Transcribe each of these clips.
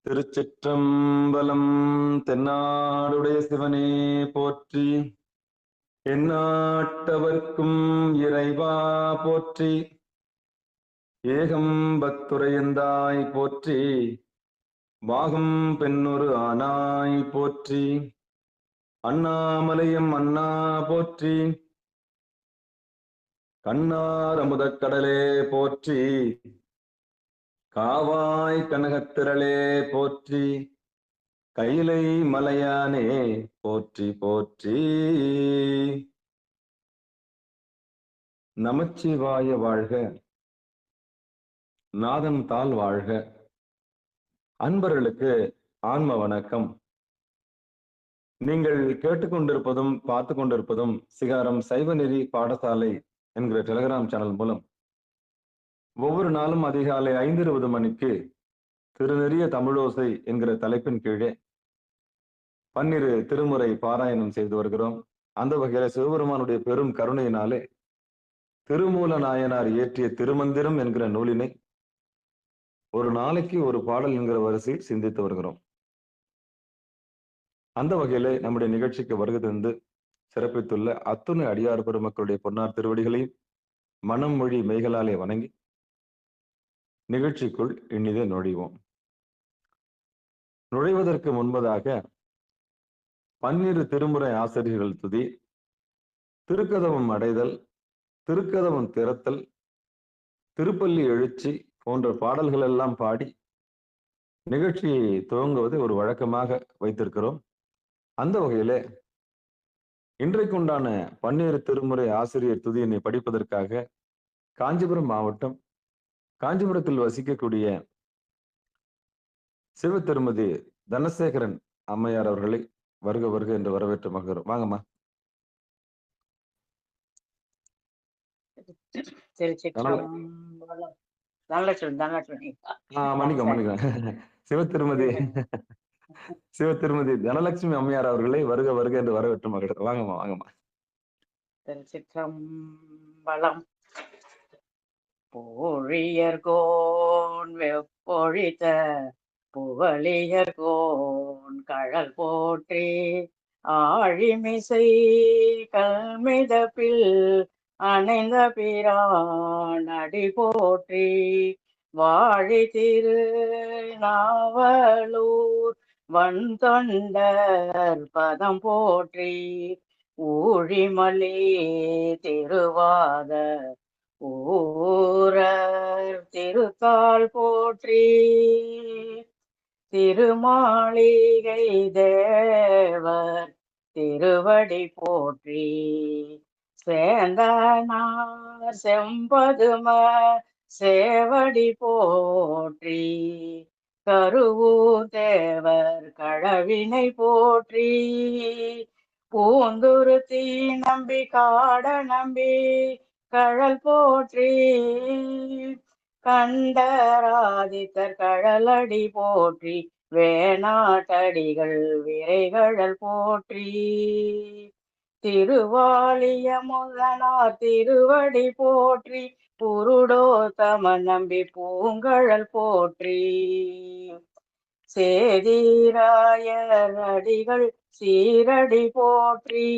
திருச்சிற்றம்பலம். தென்னாடுடைய சிவனே போற்றி, எந்நாட்டவர்க்கும் இறைவா போற்றி, ஏகம்பத்துரையந்தாய் போற்றி, பாகம் பெண்ணொரு ஆனாய் போற்றி, அண்ணாமலையம் அண்ணா போற்றி, கண்ணார் அமுதக் கடலே போற்றி, காவாய் கனகத்திரளே போற்றி, கைலை மலையானே போற்றி போற்றி. நமச்சிவாய வாழ்க, நாதன் தாள் வாழ்க. அன்பர்களுக்கு ஆன்ம வணக்கம். நீங்கள் கேட்டுக்கொண்டிருப்பதும் பார்த்து கொண்டிருப்பதும் சிகாரம் சைவநெறி பாடசாலை என்கிற டெலிகிராம் சேனல் மூலம் ஒவ்வொரு நாளும் அதிகாலை 5:20 மணிக்கு திருநெறிய தமிழோசை என்கிற தலைப்பின் கீழே பன்னிரு திருமுறை பாராயணம் செய்து வருகிறோம். அந்த வகையில சிவபெருமானுடைய பெரும் கருணையினாலே திருமூல நாயனார் இயற்றிய திருமந்திரம் என்கிற நூலினை ஒரு நாளைக்கு ஒரு பாடல் என்கிற வரிசையில் சிந்தித்து வருகிறோம். அந்த வகையில நம்முடைய நிகழ்ச்சிக்கு வருகை தந்து சிறப்பித்துள்ள அத்துணை அடியார் பெருமக்களுடைய பொன்னார் திருவடிகளையும் மனம் மொழி மெய்களாலே வணங்கி நிகழ்ச்சிக்குள் இனிதே நுழைவோம். நுழைவதற்கு முன்பதாக பன்னிரு திருமுறை ஆசிரியர்கள் துதி, திருக்கதவம் அடைதல், திருக்கதவம் திறத்தல், திருப்பள்ளி எழுச்சி போன்ற பாடல்கள் எல்லாம் பாடி நிகழ்ச்சியை துவங்குவதை ஒரு வழக்கமாக வைத்திருக்கிறோம். அந்த வகையில இன்றைக்குண்டான பன்னிரு திருமுறை ஆசிரியர் துதியினை படிப்பதற்காக காஞ்சிபுரம் மாவட்டம் காஞ்சிபுரத்தில் வசிக்கக்கூடிய சிவ திருமதி தனசேகரன் அம்மையார் அவர்களை வருக வருக என்று வரவேற்று மகிழ்கிறோம். வாங்கம்மா. மன்னிக்க சிவ திருமதி தனலட்சுமி அம்மையார் அவர்களை வருக வருக என்று வரவேற்று மகிழ்கிறோம். வாங்கம்மா வாங்கம்மா. திருச்சிற்றம்பலம். பொழியர்கோன் வெப்பொழித்த புகழியர்கோன் கழல் போற்றி, ஆழிமிசை கல்மிதப்பில் அணைந்த பிரான் அடி போற்றி, வாழி திரு நாவலூர் வன்தொண்டர் பதம் போற்றி, ஊழிமலி திருவாத ஊரர் திருத்தாள் போற்றி, திருமாளிகை தேவர் திருவடி போற்றி, சேந்தனார் செம்பதும சேவடி போற்றி, கருவூர் தேவர் கழவினை போற்றி, பூந்துருத்தி நம்பி காட நம்பி கழல் போற்றி, கண்டராதித்தர் கழலடி போற்றி, வேணாட்டடிகள் விரைகழல் போற்றி, திருவாலிய முதனார் திருவடி போற்றி, புருடோத்தம நம்பி பூங்கழல் போற்றி, சேதீராயர் அடிகள் சீரடி போற்றி,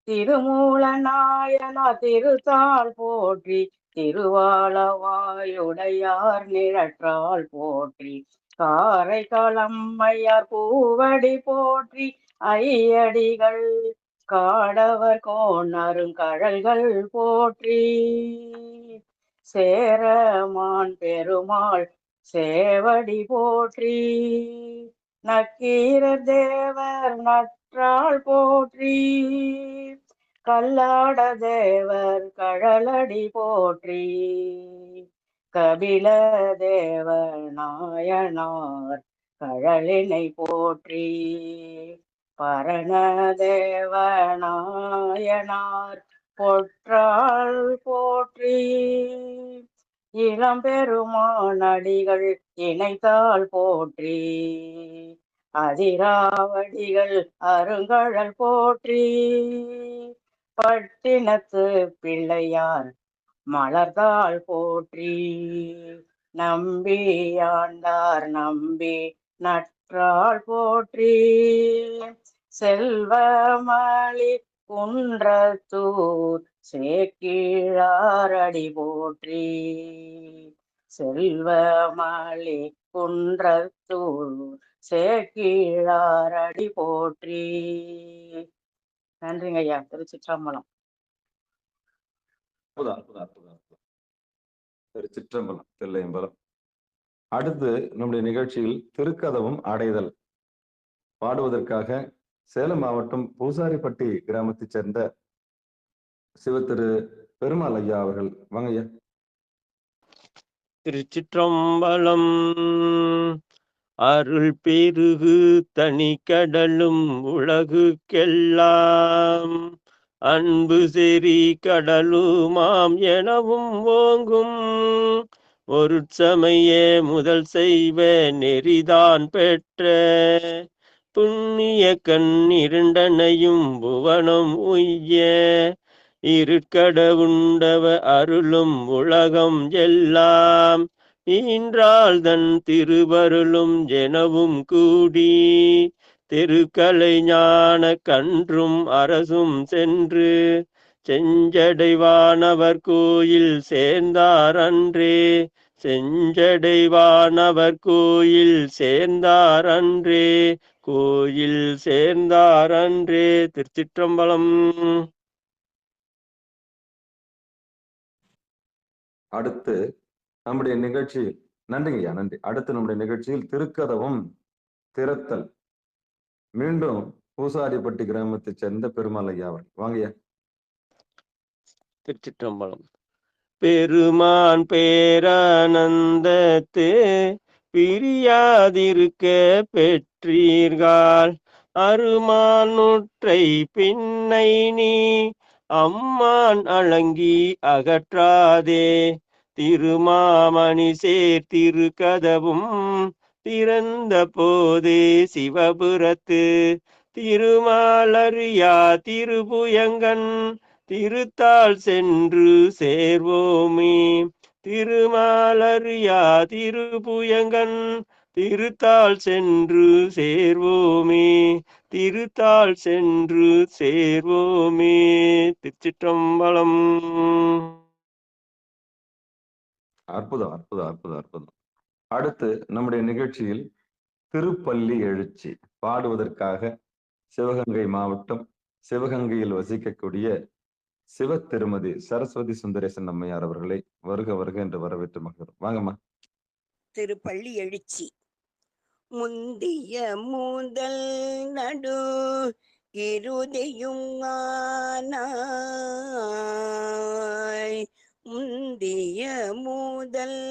திருமூல நாயனார் திருத்தாள் போற்றி, திருவாளவாயுடையார் நிழற்றாள் போற்றி, காரைக்காலம்மையார் பூவடி போற்றி, ஐயடிகள் காடவர் கோணரும் கழல்கள் போற்றி, சேரமான் பெருமாள் சேவடி போற்றி, நக்கீரர் தேவர் நற்றாள் போற்றி, கல்லாட தேவர் கழலடி போற்றி, கபில தேவ நாயனார் கழலினை போற்றி, பரணதேவ நாயனார் பொற்றாள் போற்றி, இளம்பெருமான் அடிகள் இணைத்தாள் போற்றி, அதிராவடிகள் அருங்கழல் போற்றி, பட்டினத்து பிள்ளையார் மலர்தாள் போற்றி, நம்பி ஆண்டார் நம்பி நற்றாள் போற்றி. செல்வமளி குன்றத்தூர் சேக்கிழாரடி போற்றி. செல்வமளி குன்றத்தூர் சேக்கிழாரடி போற்றி. நன்றிங்க ஐயா. திருச்சிற்றம்பலம். திருச்சிற்றம்பலம், தில்லையம்பலம். அடுத்து நம்முடைய நிகழ்ச்சியில் திருக்கதவும் அடைதல் பாடுவதற்காக சேலம் மாவட்டம் பூசாரிப்பட்டி கிராமத்தைச் சேர்ந்த சிவத்திரு பெருமாள் ஐயா அவர்கள். வாங்க ஐயா. திருச்சிற்றம்பலம். அருள் பெருகு தனி கடலும் உலகுக்கெல்லாம் அன்பு செறி கடலுமாம் எனவும் ஓங்கும் ஒரு சமய முதல் செய்வ நெறிதான் பெற்ற புண்ணிய கண் இரண்டனையும் புவனம் உய்ய இருக்கட உண்டவ அருளும் உலகம் எல்லாம் ஈன்றாள் தன் திருவருளும் எனவும் கூடி திருக்கலை ஞான கன்றும் அரசும் சென்று செஞ்சடைவானவர் கோயில் சேர்ந்தார் அன்றே. செஞ்சடைவானவர் கோயில் சேர்ந்தார் அன்றே. கோயில் சேர்ந்தார் அன்றே. திருச்சிற்றம்பலம். அடுத்து நம்முடைய நிகழ்ச்சியில் நன்றிங்க ஐயா, நன்றி. அடுத்து நம்முடைய நிகழ்ச்சியில் திருக்கதவும் திறத்தல் மீண்டும் பூசாரிப்பட்டி கிராமத்தைச் சேர்ந்த பெருமாள் ஐயா அவர்கள். வாங்கய்யா. திருச்சிற்றம்பலம். பெருமான் பேரானந்தத்து பிரியாதிருக்க பெற்றீர்கள் அருமான் நுற்றை பின்னை நீ அம்மான் அலங்கி அகற்றாதே. திருமாமணி சேர் திருக்கதவும் திறந்த போதே சிவபுரத்து திருமாலறியா திருபுயங்கன் திருத்தாள் சென்று சேர்வோமே. திருமாலறியா திருபுயங்கன் திருத்தாள் சென்று சேர்வோமே. திருத்தாள் சென்று சேர்வோமே. திருச்சிற்றம்பலம். அற்புதம், அற்புதம், அற்புதம், அற்புதம். அடுத்து நம்முடைய நிகழ்ச்சியில் திருப்பள்ளி எழுச்சி பாடுவதற்காக சிவகங்கை மாவட்டம் சிவகங்கையில் வசிக்கக்கூடிய சிவ திருமதி சரஸ்வதி சுந்தரேசன் அம்மையார் அவர்களை வருக வருக என்று வரவேற்று மகிழ்கிறோம். வாங்கம்மா. திருப்பள்ளி எழுச்சி. முந்திய முதல் நடு இறுதியும் ஆனாய். முந்திய முதல்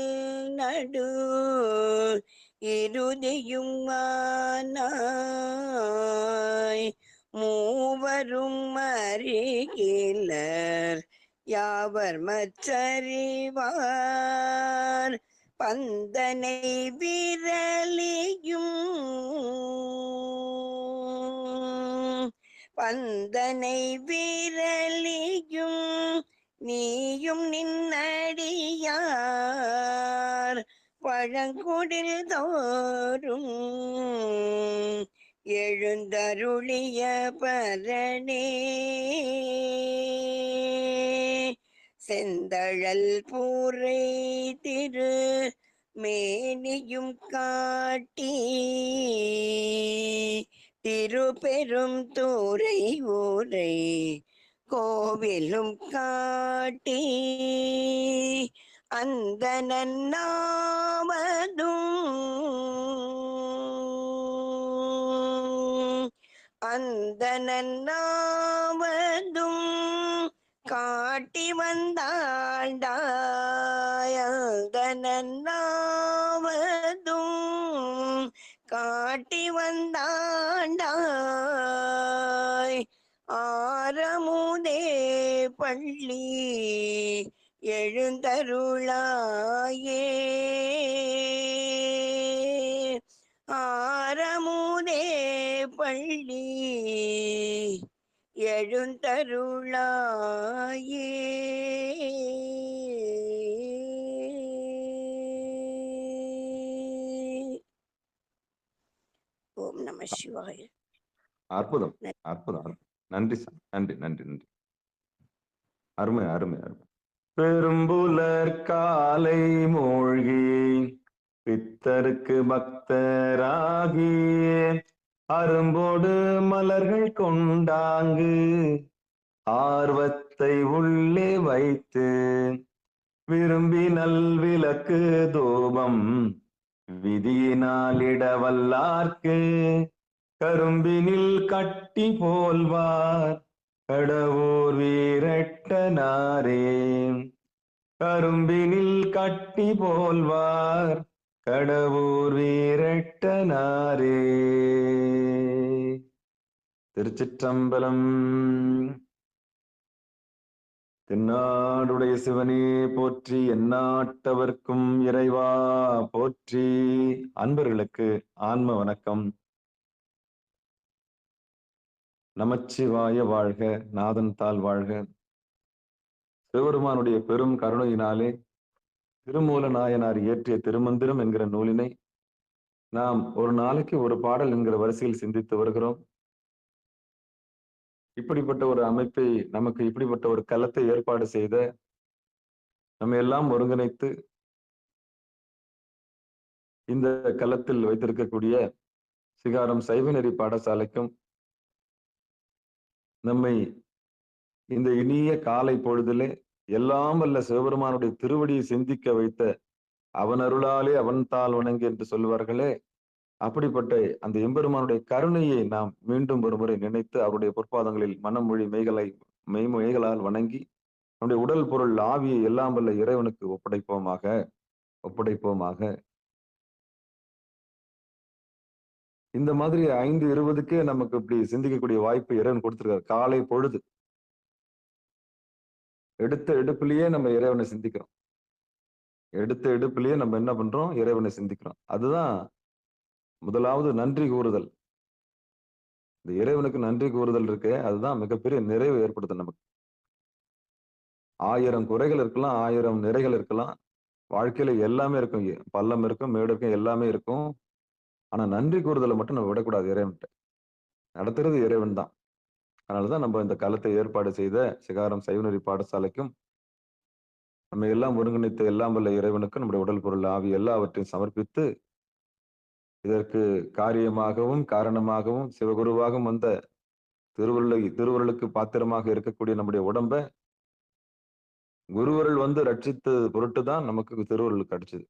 நடு இறுதியும் ஆனாய். மூவரும் அறிகிலர் யாவர் மற்றறிவார். பந்தனை விரலியும் பந்தனை விரலியும் நீயும் நின்னடியார் பழங்குடில் தோறும் எழுந்தருளிய பரணே. செந்தழல் பூரை திரு மேனியும் காட்டி திருப்பெரும் தூரை ஊரை கோவிலும் காட்டி அந்த நன்னாவதும் அந்த நன்னாவதும் காட்டி வந்தாண்டாய். அந்த நன்னாவதும் காட்டி வந்தாண்டாய். ஆரமுதே பள்ளி எழுந்தருளாயே. ஆரமுதே பள்ளி எழுந்தருளாயே. நம சிவாய. அற்புதம், அற்புதம், அற்புதம். நன்றி சார். நன்றி, நன்றி, நன்றி. அருமை, அருமை, அருமை. பெரும்புலர் காலை மூழ்கி பித்தருக்கு பக்தராகி அரும்போடு மலர்கள் கொண்டாங்கு ஆர்வத்தை உள்ளே வைத்து விரும்பி நல்விளக்கு தூபம் விதியினால் இடவல்லார்க்கு கரும்பினில் கட்டி போல்வார் கடவுர் வீரட்டனாரே. கரும்பினில் கட்டி போல்வார் கடவுர் வீரட்டனாரே. திருச்சிற்றம்பலம். தென்னாடுடைய சிவனே போற்றி, எந்நாட்டவர்க்கும் இறைவா போற்றி. அன்பர்களுக்கு ஆன்ம வணக்கம். நமச்சிவாய வாழ்க, நாதன் தாள் வாழ்க. சிவபெருமானுடைய பெரும் கருணையினாலே திருமூல நாயனார் இயற்றிய திருமந்திரம் என்கிற நூலினை நாம் ஒரு நாளைக்கு ஒரு பாடல் என்கிற வரிசையில் சிந்தித்து வருகிறோம். இப்படிப்பட்ட ஒரு அமைப்பை, நமக்கு இப்படிப்பட்ட ஒரு களத்தை ஏற்பாடு செய்த, நம்ம எல்லாம் ஒருங்கிணைத்து இந்த களத்தில் வைத்திருக்கக்கூடிய சிகாரம் சைவநெறி பாடசாலைக்கும் நம்மை இந்த இனிய காலை பொழுதிலே எல்லாம் வல்ல சிவபெருமானுடைய திருவடியை சிந்திக்க வைத்த அவன் அருளாலே அவன் தாள் வணங்கி என்று சொல்வார்களே, அப்படிப்பட்ட அந்த எம்பெருமானுடைய கருணையை நாம் மீண்டும் ஒரு முறை நினைத்து அவருடைய பொற்பாதங்களில் மனம் மொழி மெய்களால் வணங்கி நம்முடைய உடல் பொருள் ஆவியை எல்லாம் வல்ல இறைவனுக்கு ஒப்படைப்போமாக, ஒப்படைப்போமாக. இந்த மாதிரி 5:20க்கே நமக்கு இப்படி சிந்திக்கக்கூடிய வாய்ப்பு இறைவன் கொடுத்திருக்காரு. காலை பொழுது எடுத்த எடுப்பிலேயே நம்ம இறைவனை சிந்திக்கிறோம். எடுத்த எடுப்பிலேயே நம்ம என்ன பண்றோம்? இறைவனை சிந்திக்கிறோம். அதுதான் முதலாவது நன்றி கூறுதல். இந்த இறைவனுக்கு நன்றி கூறுதல் இருக்கு, அதுதான் மிகப்பெரிய நிறைவு ஏற்படுத்தும் நமக்கு. 1000 குறைகள் இருக்கலாம், 1000 நிறைகள் இருக்கலாம், வாழ்க்கையில எல்லாமே இருக்கும். பள்ளம் இருக்கும், மேடு இருக்கும், எல்லாமே இருக்கும். ஆனா நன்றி கூறுதலை மட்டும் நம்ம விடக்கூடாது. இறைவன்கிட்ட நடத்துறது இறைவன் தான். அதனாலதான் நம்ம இந்த காலத்தை ஏற்பாடு செய்த சிகாரம் சைவநெறி பாடசாலைக்கும் நம்ம எல்லாம் ஒருங்கிணைத்த எல்லாம் வல்ல இறைவனுக்கும் நம்முடைய உடல் பொருள் ஆவி எல்லாவற்றையும் சமர்ப்பித்து இதற்கு காரியமாகவும் காரணமாகவும் சிவகுருவாகவும் வந்த திருவருளுக்கு பாத்திரமாக இருக்கக்கூடிய நம்முடைய உடம்ப குருவருள் வந்து ரட்சித்து பொருட்டு தான் நமக்கு திருவருள் கிடைச்சது.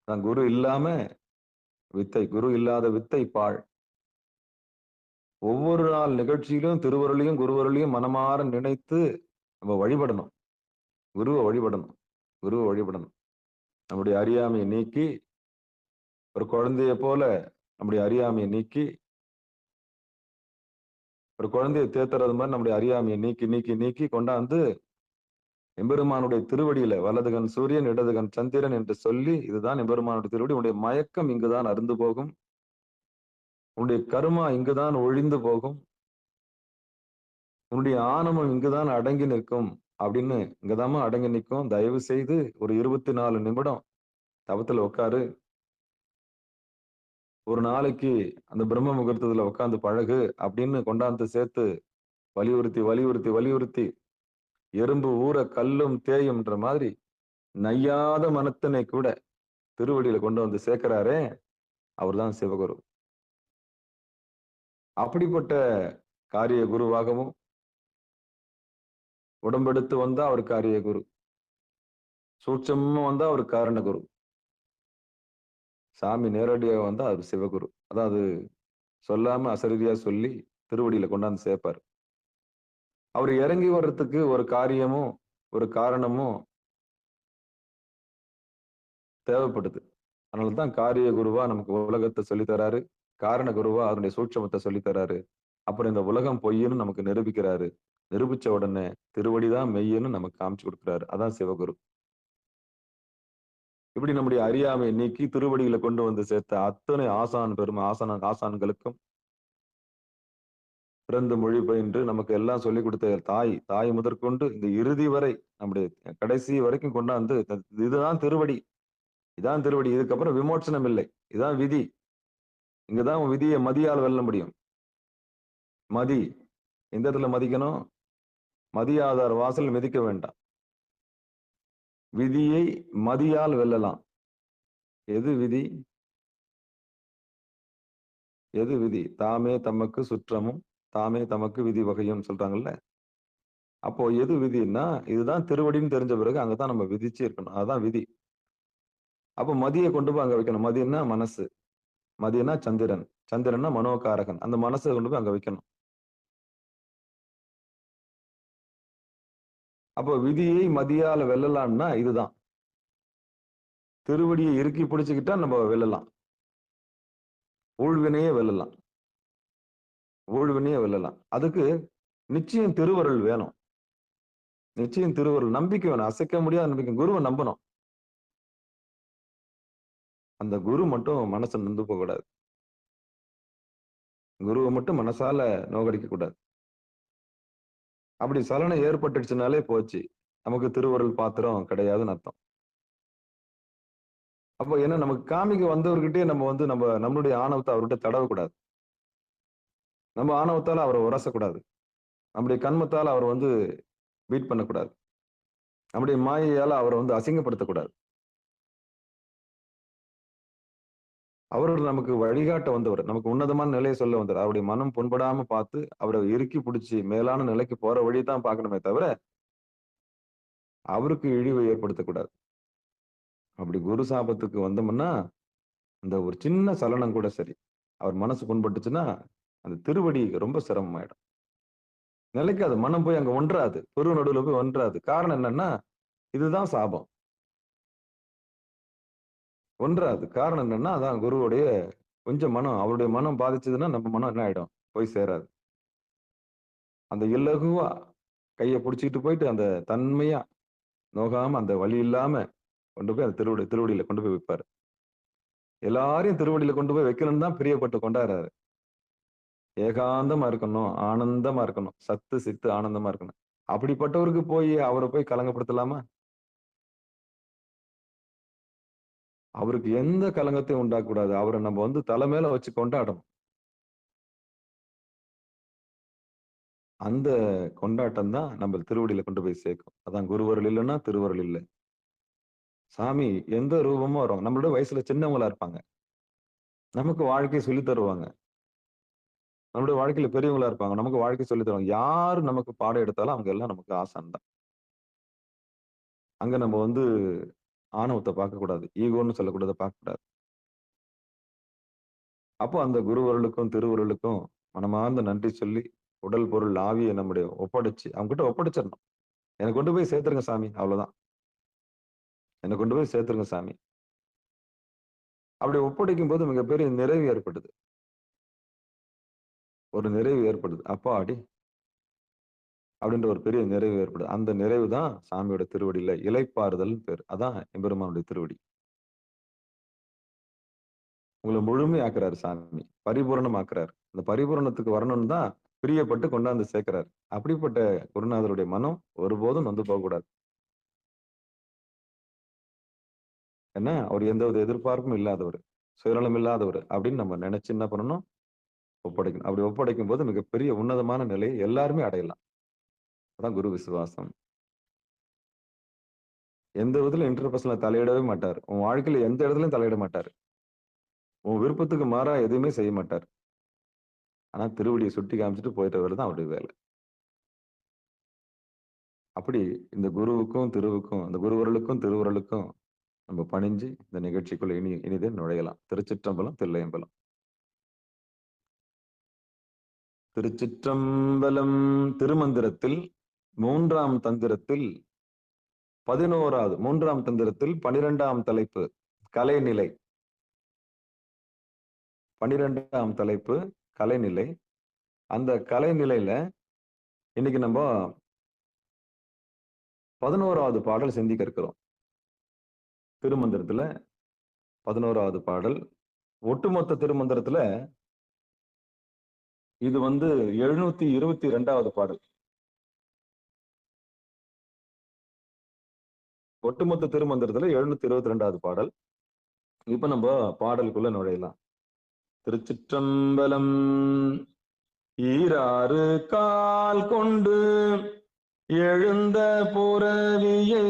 நான் குரு இல்லாம வித்தை, குரு இல்லாத வித்தை பாழ். ஒவ்வொரு நாள் நிகழ்ச்சியிலும் திருவருளையும் குருவருளையும் மனமாற நினைத்து நம்ம வழிபடணும். குருவை வழிபடணும், குருவை வழிபடணும். நம்முடைய அறியாமையை நீக்கி, ஒரு குழந்தைய போல நம்முடைய அறியாமையை நீக்கி, ஒரு குழந்தையை தேத்துறது மாதிரி நம்முடைய அறியாமையை நீக்கி நீக்கி நீக்கி கொண்டாந்து எம்பெருமானுடைய திருவடியில வலதுகன் சூரியன் இடதுகன் சந்திரன் என்று சொல்லி, இதுதான் எம்பெருமானுடைய திருவடி, உன்னுடைய மயக்கம் இங்குதான் அருந்து போகும், உன்னுடைய கருமா இங்குதான் ஒழிந்து போகும், உன்னுடைய ஆணவம் இங்குதான் அடங்கி நிற்கும் அப்படின்னு இங்கதாம அடங்கி நிற்கும். தயவு செய்து ஒரு 24 நிமிடம் தவத்துல உட்காரு. ஒரு நாளைக்கு அந்த பிரம்ம முகூர்த்தத்துல உட்கார்ந்து பழகு அப்படின்னு கொண்டாந்து சேர்த்து வலியுறுத்தி வலியுறுத்தி வலியுறுத்தி எறும்பு ஊற கல்லும் தேயும்ன்ற மாதிரி நையாத மனத்தினை கூட திருவடியில கொண்டு வந்து சேர்க்கிறாரே, அவர்தான் சிவகுரு. அப்படிப்பட்ட காரிய குருவாகவும் உடம்பெடுத்து வந்தா அவர் காரிய குரு, சூட்சமா வந்தா அவர் காரண குரு, சாமி நேரடியாக வந்தா அவர் சிவகுரு. அதாவது சொல்லாம அசரீதியா சொல்லி திருவடியில கொண்டாந்து சேர்ப்பார். அவர் இறங்கி வர்றதுக்கு ஒரு காரியமும் ஒரு காரணமும் தேவைப்படுது. அதனாலதான் காரிய குருவா நமக்கு உலகத்தை சொல்லித்தராரு, காரண குருவா அதனுடைய சூட்சமத்தை சொல்லித்தராரு. அப்புறம் இந்த உலகம் பொய்ன்னு நமக்கு நிரூபிக்கிறாரு. நிரூபிச்ச உடனே திருவடிதான் மெய்யன்னு நமக்கு காமிச்சு கொடுக்கிறாரு. அதான் சிவகுரு. இப்படி நம்முடைய அறியாமை நீக்கி திருவடியில கொண்டு வந்து சேர்த்த அத்தனை ஆசான் பெருமை ஆசான்களுக்கும் பிறந்து மொழி பயின்று நமக்கு எல்லாம் சொல்லிக் கொடுத்த தாய் முதற்கொண்டு இந்த இறுதி வரை நம்முடைய கடைசி வரைக்கும் கொண்டாந்து இதுதான் திருவடி, இதான் திருவடி, இதுக்கப்புறம் விமோச்சனம் இல்லை, இதான் விதி, இங்கதான் உன் விதியை மதியால் வெல்ல முடியும். மதி எந்த இடத்துல மதிக்கணும்? மதியாதார் வாசல் மிதிக்க வேண்டாம். விதியை மதியால் வெல்லலாம். எது விதி? எது விதி? தாமே தமக்கு சுற்றமும் தாமே தமக்கு விதி வகையும் சொல்றாங்கல்ல. அப்போ எது விதின்னா, இதுதான் திருவடின்னு தெரிஞ்ச பிறகு அங்கதான் நம்ம விதிச்சு இருக்கணும். அதுதான் விதி. அப்போ மதியை கொண்டு போய் அங்க வைக்கணும். மதியன்னா மனசு, மதியன்னா சந்திரன், சந்திரன்னா மனோகாரகன். அந்த மனசை கொண்டு போய் அங்க வைக்கணும். அப்போ விதியை மதியால வெல்லலாம்னா இதுதான். திருவடியை இறுக்கி பிடிச்சுக்கிட்டா நம்ம வெல்லலாம். ஊழ்வினையே வெல்லலாம். ஊழ்வினையே வெல்லலாம். அதுக்கு நிச்சயம் திருவருள் வேணும். நிச்சயம் திருவருள் நம்பிக்கை வேணும். அசைக்க முடியாத நம்பிக்கை. குருவை நம்பணும். அந்த குரு மட்டும் மனசை நொந்து போக கூடாது. குருவை மட்டும் மனசால நோகடிக்க கூடாது. அப்படி சலனம் ஏற்பட்டுச்சுனாலே போச்சு. நமக்கு திருவருள் பாத்திரம் கிடையாதுன்னு அர்த்தம். அப்போ என்ன, நமக்கு காமிக்க வந்தவர்கிட்டயே நம்ம வந்து நம்மளுடைய ஆணவத்தை அவர்கிட்ட தடவக்கூடாது. நம்ம ஆணவத்தால அவரை உரசக்கூடாது. நம்முடைய கண்மத்தால அவரை வந்து பீட் பண்ணக்கூடாது. நம்முடைய மாயையால அவரை வந்து அசிங்கப்படுத்தக்கூடாது. அவர் நமக்கு வழிகாட்ட வந்தவர், நமக்கு உன்னதமான நிலையை சொல்ல வந்தவர். அவருடைய மனம் புண்படாம பார்த்து அவரை இறுக்கி பிடிச்சி மேலான நிலைக்கு போற வழி தான் பார்க்கணுமே தவிர அவருக்கு இழிவை ஏற்படுத்தக்கூடாது. அப்படி குரு சாபத்துக்கு வந்தோம்னா அந்த ஒரு சின்ன சலனம் கூட சரி, அவர் மனசு புண்பட்டுச்சுன்னா அந்த திருவடி ரொம்ப சிரமமாயிடும். நிலைக்காது. மனம் போய் அங்க ஒன்றாது. பெரு நடுவுல போய் ஒன்றாது. காரணம் என்னன்னா இதுதான் சாபம். ஒன்றாது. காரணம் என்னன்னா அதான் குருவுடைய கொஞ்சம் மனம், அவருடைய மனம் பாதிச்சதுன்னா நம்ம மனம் என்ன ஆயிடும்? போய் சேராது. அந்த இலகுவா கையை பிடிச்சிக்கிட்டு போயிட்டு அந்த தன்மையா நோகாம அந்த வலி இல்லாம கொண்டு போய் அந்த திருவடியில கொண்டு போய் வைப்பாரு. எல்லாரையும் திருவடியில கொண்டு போய் வைக்கணும்னு தான் பிரியப்பட்டு கொண்டாடுறாரு. ஏகாந்தமா இருக்கணும், ஆனந்தமா இருக்கணும், சத்து சித்து ஆனந்தமா இருக்கணும். அப்படிப்பட்டவருக்கு போய் அவரை போய் கலங்கப்படுத்தலாமா? அவருக்கு எந்த கலங்கத்தையும் உண்டாக்க கூடாது. அவரை நம்ம வந்து தலை மேல வச்சு கொண்டாடணும். அந்த கொண்டாட்டம் தான் நம்ம திருவடியில கொண்டு போய் சேர்க்கும். அதான் குருவருள் இல்லைன்னா திருவருள் இல்லை. சாமி எந்த ரூபமும் வரும். நம்மளோட வயசுல சின்னவங்களா இருப்பாங்க. நமக்கு வாழ்க்கையை சொல்லி தருவாங்க. நம்மளுடைய வாழ்க்கையில பெரியவங்களா இருப்பாங்க. நமக்கு வாழ்க்கை சொல்லி தருவாங்க. யாரு நமக்கு பாடம் எடுத்தாலும் அவங்க எல்லாம் நமக்கு ஆசான் தான். அங்க நம்ம வந்து ஆணவத்தை பார்க்கக்கூடாது. ஈகோன்னு சொல்லக்கூடாது, பார்க்கக்கூடாது. அப்போ அந்த குருவருளுக்கும் திருவருளுக்கும் மனமார்ந்த நன்றி சொல்லி உடல் பொருள் ஆவியை நம்முடைய ஒப்படைச்சு அவங்க கிட்ட ஒப்படைச்சிடணும். எனக்கு கொண்டு போய் சேர்த்துருங்க சாமி, அவ்வளவுதான். என்னை கொண்டு போய் சேர்த்துருங்க சாமி. அப்படி ஒப்படைக்கும் போது மிகப்பெரிய நிறைவு ஏற்படுது. ஒரு நிறைவு ஏற்படுது. அப்பாடி அப்படின்ற ஒரு பெரிய நிறைவு ஏற்படுது. அந்த நிறைவு தான் சாமியோட திருவடியில இளைப்பாறுதல் பேர். அதான் எம்பெருமானுடைய திருவடி. உங்களை முழுமையாக்குறாரு சாமி, பரிபூரணமாக்குறாரு. அந்த பரிபூரணத்துக்கு வரணும்னு தான் பிரியப்பட்டு கொண்டாந்து சேர்க்கிறார். அப்படிப்பட்ட குருநாதருடைய மனம் ஒருபோதும் நொந்து போகக்கூடாது. ஏன்னா அவர் எந்த வித எதிர்பார்ப்பும் இல்லாதவர், சுயநலம் இல்லாதவர் அப்படின்னு நம்ம நினைச்சு என்ன பண்ணணும்? ஒப்படைக்கணும். அப்படி ஒப்படைக்கும் போது மிகப்பெரிய உன்னதமான நிலையை எல்லாருமே அடையலாம். அதான் குரு விசுவாசம். எந்த விதத்துல இன்டர்பர்சனல தலையிடவே மாட்டார். உன் வாழ்க்கையில எந்த இடத்துலயும் தலையிட மாட்டார். உன் விருப்பத்துக்கு மாறா எதுவுமே செய்ய மாட்டார். ஆனா திருவடியை சுட்டி காமிச்சிட்டு போயிட்டவர் தான் அவருடைய வேலை. அப்படி இந்த குருவுக்கும் திருவுக்கும், அந்த குருவருளுக்கும் திருவருளுக்கும் நம்ம பணிஞ்சு இந்த நிகழ்ச்சிக்குள்ள இனிதே நுழையலாம். திருச்சிற்றம்பலம், தில்லையம்பலம். திருச்சிற்றம்பலம். திருமந்திரத்தில் 3ஆம் தந்திரத்தில் 11வது 3ஆம் தந்திரத்தில் 12ஆம் தலைப்பு கலைநிலை. 12ஆம் தலைப்பு கலைநிலை. அந்த கலைநிலையில இன்னைக்கு நம்ம 11வது பாடல் சிந்திக்க இருக்கிறோம். திருமந்திரத்துல 11வது பாடல். ஒட்டுமொத்த திருமந்திரத்துல இது வந்து 722வது பாடல். ஒட்டுமொத்த திருமந்திரத்துல 722வது பாடல். இப்ப நம்ம பாடலுக்குள்ள நுழையலாம். திருச்சிற்றம்பலம். ஈராறு கால் கொண்டு எழுந்த புரவியை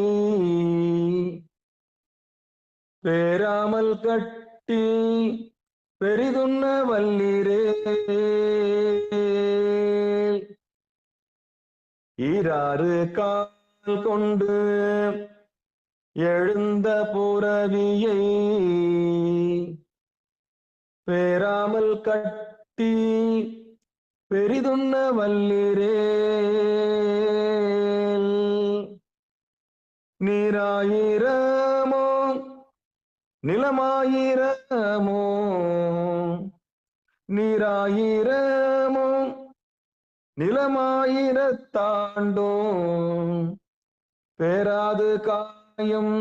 பேராமல் கட்டி பெரிதுண்ண வல்லிரே. ஈராறு கால் கொண்டு எழுந்த புரவியை பேராமல் கட்டி பெரிதுண்ண வல்லிரே. நீராயிரமோ நிலமாயிரமோ நீராயிரமோ நிலமாயிரத்தாண்டோம் பேராது காயம்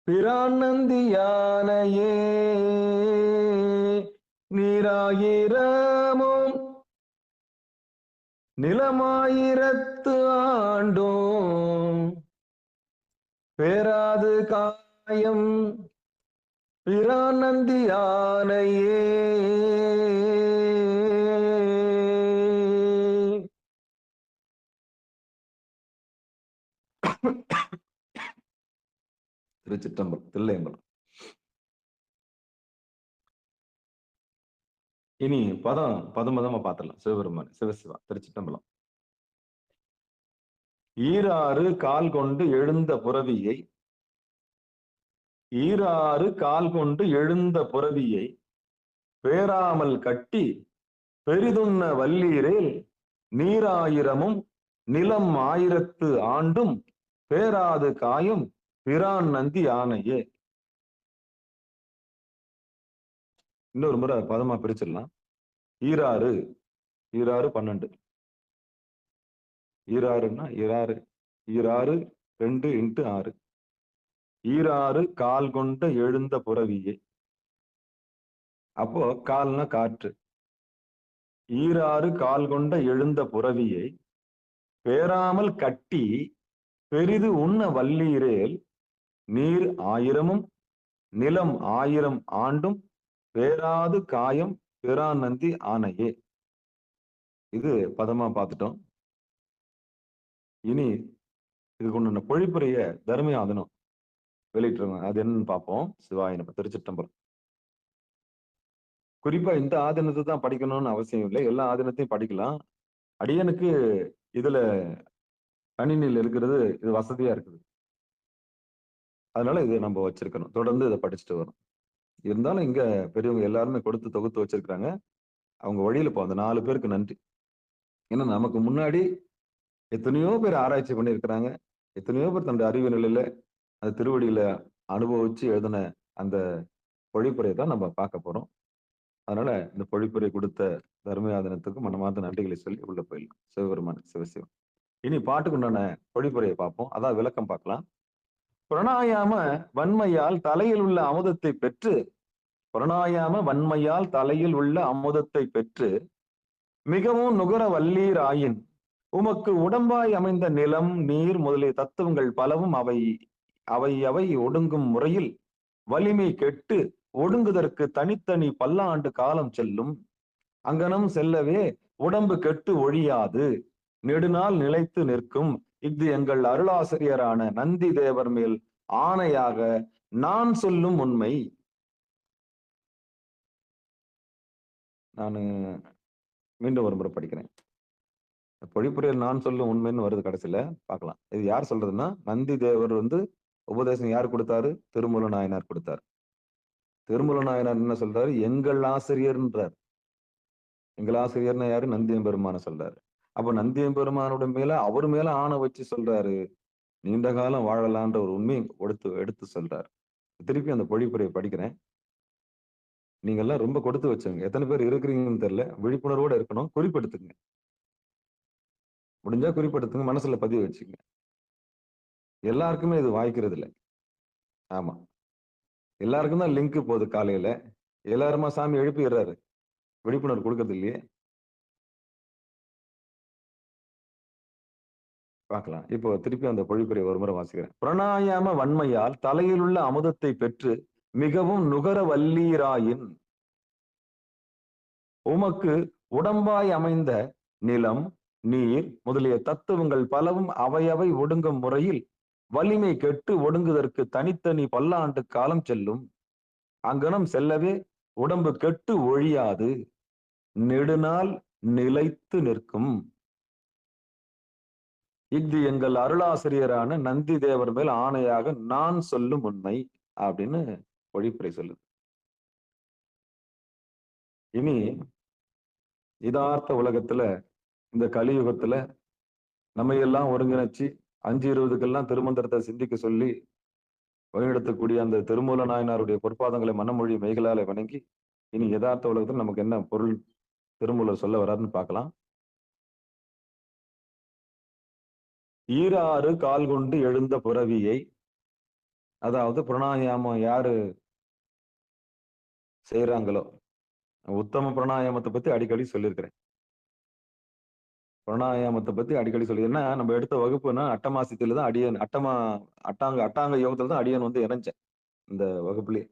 பிரானந்தியானையே. நீராயிரமோ நிலமாயிரத்து ஆண்டோம் பேராது காயம் பிரானந்தியானையே. திருச்சிற்றம்பலம், தில்லையம்பலம். இனி பதமா பார்த்துடலாம். சிவபெருமான் சிவசிவா. திருச்சிற்றம்பலம். ஈராறு கால் கொண்டு எழுந்த புரவியை ஈராறு கால் கொண்டு எழுந்த புரவியை பேராமல் கட்டி பெரிதுண்ண வல்லீரேல் நீராயிரமும் நிலம் ஆயிரத்து ஆண்டும் பேராது காயும் பிரான் நந்தி ஆனையே. இன்னொரு முறை பதமா பிரிச்சிடலாம். ஈராறு 12. ஈராறுன்னா ஈராறு 2 × 6. ஈராறு கால் கொண்ட எழுந்த புரவியை. அப்போ கால்னா காற்று. ஈராறு கால் கொண்ட எழுந்த புரவியை பேராமல் கட்டி பெரிது உண்ண வல்லீரேல் நீர் ஆயிரமும் நிலம் 1000 ஆண்டும் பேராது காயம் பிரானந்தி ஆனையே. இது பதமா பார்த்துட்டோம். இனி இதுக்கு ஒண்ணு பொழிப்புரைய தர்மயாதனம் வெளியிட்டுருவாங்க. அது என்னன்னு பார்ப்போம். சிவாய நம. திருச்சிற்றம்பலம். குறிப்பா இந்த ஆதீனத்தை தான் படிக்கணும்னு அவசியம் இல்லை, எல்லா ஆதீனத்தையும் படிக்கலாம். அடியனுக்கு இதுல கணினியில் இருக்கிறது இது வசதியா இருக்குது, அதனால இது நம்ம வச்சிருக்கணும். தொடர்ந்து இதை படிச்சுட்டு வரும். இருந்தாலும் இங்க பெரியவங்க எல்லாருமே கொடுத்து தொகுத்து வச்சிருக்கிறாங்க. அவங்க வழியில போ. அந்த 4 பேருக்கு நன்றி. ஏன்னா நமக்கு முன்னாடி எத்தனையோ பேர் ஆராய்ச்சி பண்ணியிருக்கிறாங்க. எத்தனையோ பேர் தன்னுடைய அறிவு நிலையில அந்த திருவடியில அனுபவிச்சு எழுதின அந்த பொழிப்புரையை தான் நம்ம பார்க்க போறோம். அதனால இந்த பொழிப்புரை கொடுத்த தர்மயாதனத்துக்கு மனமார்ந்த நன்றிகளை சொல்லி உள்ள போயிடலாம். சிவபெருமான் சிவசிவம். இனி பாட்டுக்குண்டான பொழிப்புரையை பார்ப்போம். அதான் விளக்கம் பார்க்கலாம். பிரணாயாம வன்மையால் தலையில் உள்ள அமுதத்தை பெற்று மிகவும் நுகர வல்லீராயின் உமக்கு உடம்பாய் அமைந்த நிலம் நீர் முதலிய தத்துவங்கள் பலவும் அவை ஒடுங்கும் முறையில் வலிமை கெட்டு ஒடுங்குதற்கு தனித்தனி பல்லாண்டு காலம் செல்லும். அங்கனம் செல்லவே உடம்பு கெட்டு ஒழியாது நெடுநாள் நிலைத்து நிற்கும். இது எங்கள் அருளாசிரியரான நந்தி தேவர் மேல் ஆணையாக நான் சொல்லும் உண்மை. நான் மீண்டும் ஒரு முறை படிக்கிறேன். பொழிப்புரையில் நான் சொல்லும் உண்மைன்னு வருது கடைசியில, பார்க்கலாம். இது யார் சொல்றதுன்னா, நந்தி தேவர் உபதேசம் யார் கொடுத்தாரு? திருமூல நாயனார் கொடுத்தாரு. திருமூல நாயனார் என்ன சொல்றாரு? எங்கள் ஆசிரியர்ன்றார். எங்கள் ஆசிரியர்னா யாரு? நந்தியம் பெருமான சொல்றாரு. அப்ப நந்தியம் பெருமானோட மேல அவர் மேல ஆணை வச்சு சொல்றாரு, நீண்ட காலம் வாழலான்ற ஒரு உண்மையை எடுத்து சொல்றாரு. திருப்பி அந்த பொழிப்புரையை படிக்கிறேன். நீங்க எல்லாம் ரொம்ப கொடுத்து வச்சவங்க. எத்தனை பேர் இருக்கிறீங்கன்னு தெரியல. விழிப்புணர்வோட இருக்கணும். குறிப்பெடுத்துங்க, முடிஞ்சா குறிப்பெடுத்துங்க, மனசுல பதிவு வச்சுங்க. எல்லாருக்குமே இது வாய்க்கிறது இல்லை. ஆமா, எல்லாருக்கும் தான் லிங்க் போகுது. காலையில எல்லாருமா சாமி எழுப்பிடுறாரு, விழிப்புணர்வு கொடுக்கறது இல்லையே. பார்க்கலாம். இப்போ திருப்பி அந்த பொழிப்புரை ஒரு முறை வாசிக்கிறேன். பிரணாயாம வன்மையால் தலையில் உள்ள அமுதத்தை பெற்று மிகவும் நுகர வல்லீராயின் உமக்கு உடம்பாய் அமைந்த நிலம், நீர் முதலிய தத்துவங்கள் பலவும் அவையவை ஒடுங்கும் முறையில் வலிமை கெட்டு ஒடுங்குதற்கு தனித்தனி பல்லாண்டு காலம் செல்லும். அங்கனம் செல்லவே உடம்பு கெட்டு ஒழியாது, நெடுநாள் நிலைத்து நிற்கும். இது எங்கள் அருளாசிரியரான நந்தி தேவர் மேல் ஆணையாக நான் சொல்லும் உண்மை அப்படின்னு ஒழிப்புரை சொல்லுது. இனி யதார்த்த உலகத்துல, இந்த கலியுகத்துல நம்ம எல்லாம் ஒருங்கிணைச்சு 5:20க்கெல்லாம் திருமந்திரத்தை சிந்திக்க சொல்லி வழிநடத்தக்கூடிய அந்த திருமூல நாயனாருடைய பொற்பாதங்களை மனமொழி மெய்களால வணங்கி, இனி யதார்த்த உலகத்துல நமக்கு என்ன பொருள் திருமூலர் சொல்ல வராருன்னு பார்க்கலாம். ஈராறு கால் கொண்டு எழுந்த புறவியை, அதாவது பிராணாயாமம் யாரு செய்யறாங்களோ, உத்தம பிராணாயாமத்தை பத்தி அடிக்கடி சொல்லியிருக்கிறேன். பிராணாயாமத்தை பத்தி அடிக்கடி சொல்லி, ஏன்னா நம்ம எடுத்த வகுப்புன்னா அட்டமாசியத்துல தான் அடியன் அட்டாங்க யோகத்துல தான் அடியன் வந்து இணைஞ்சேன் இந்த வகுப்புலயே.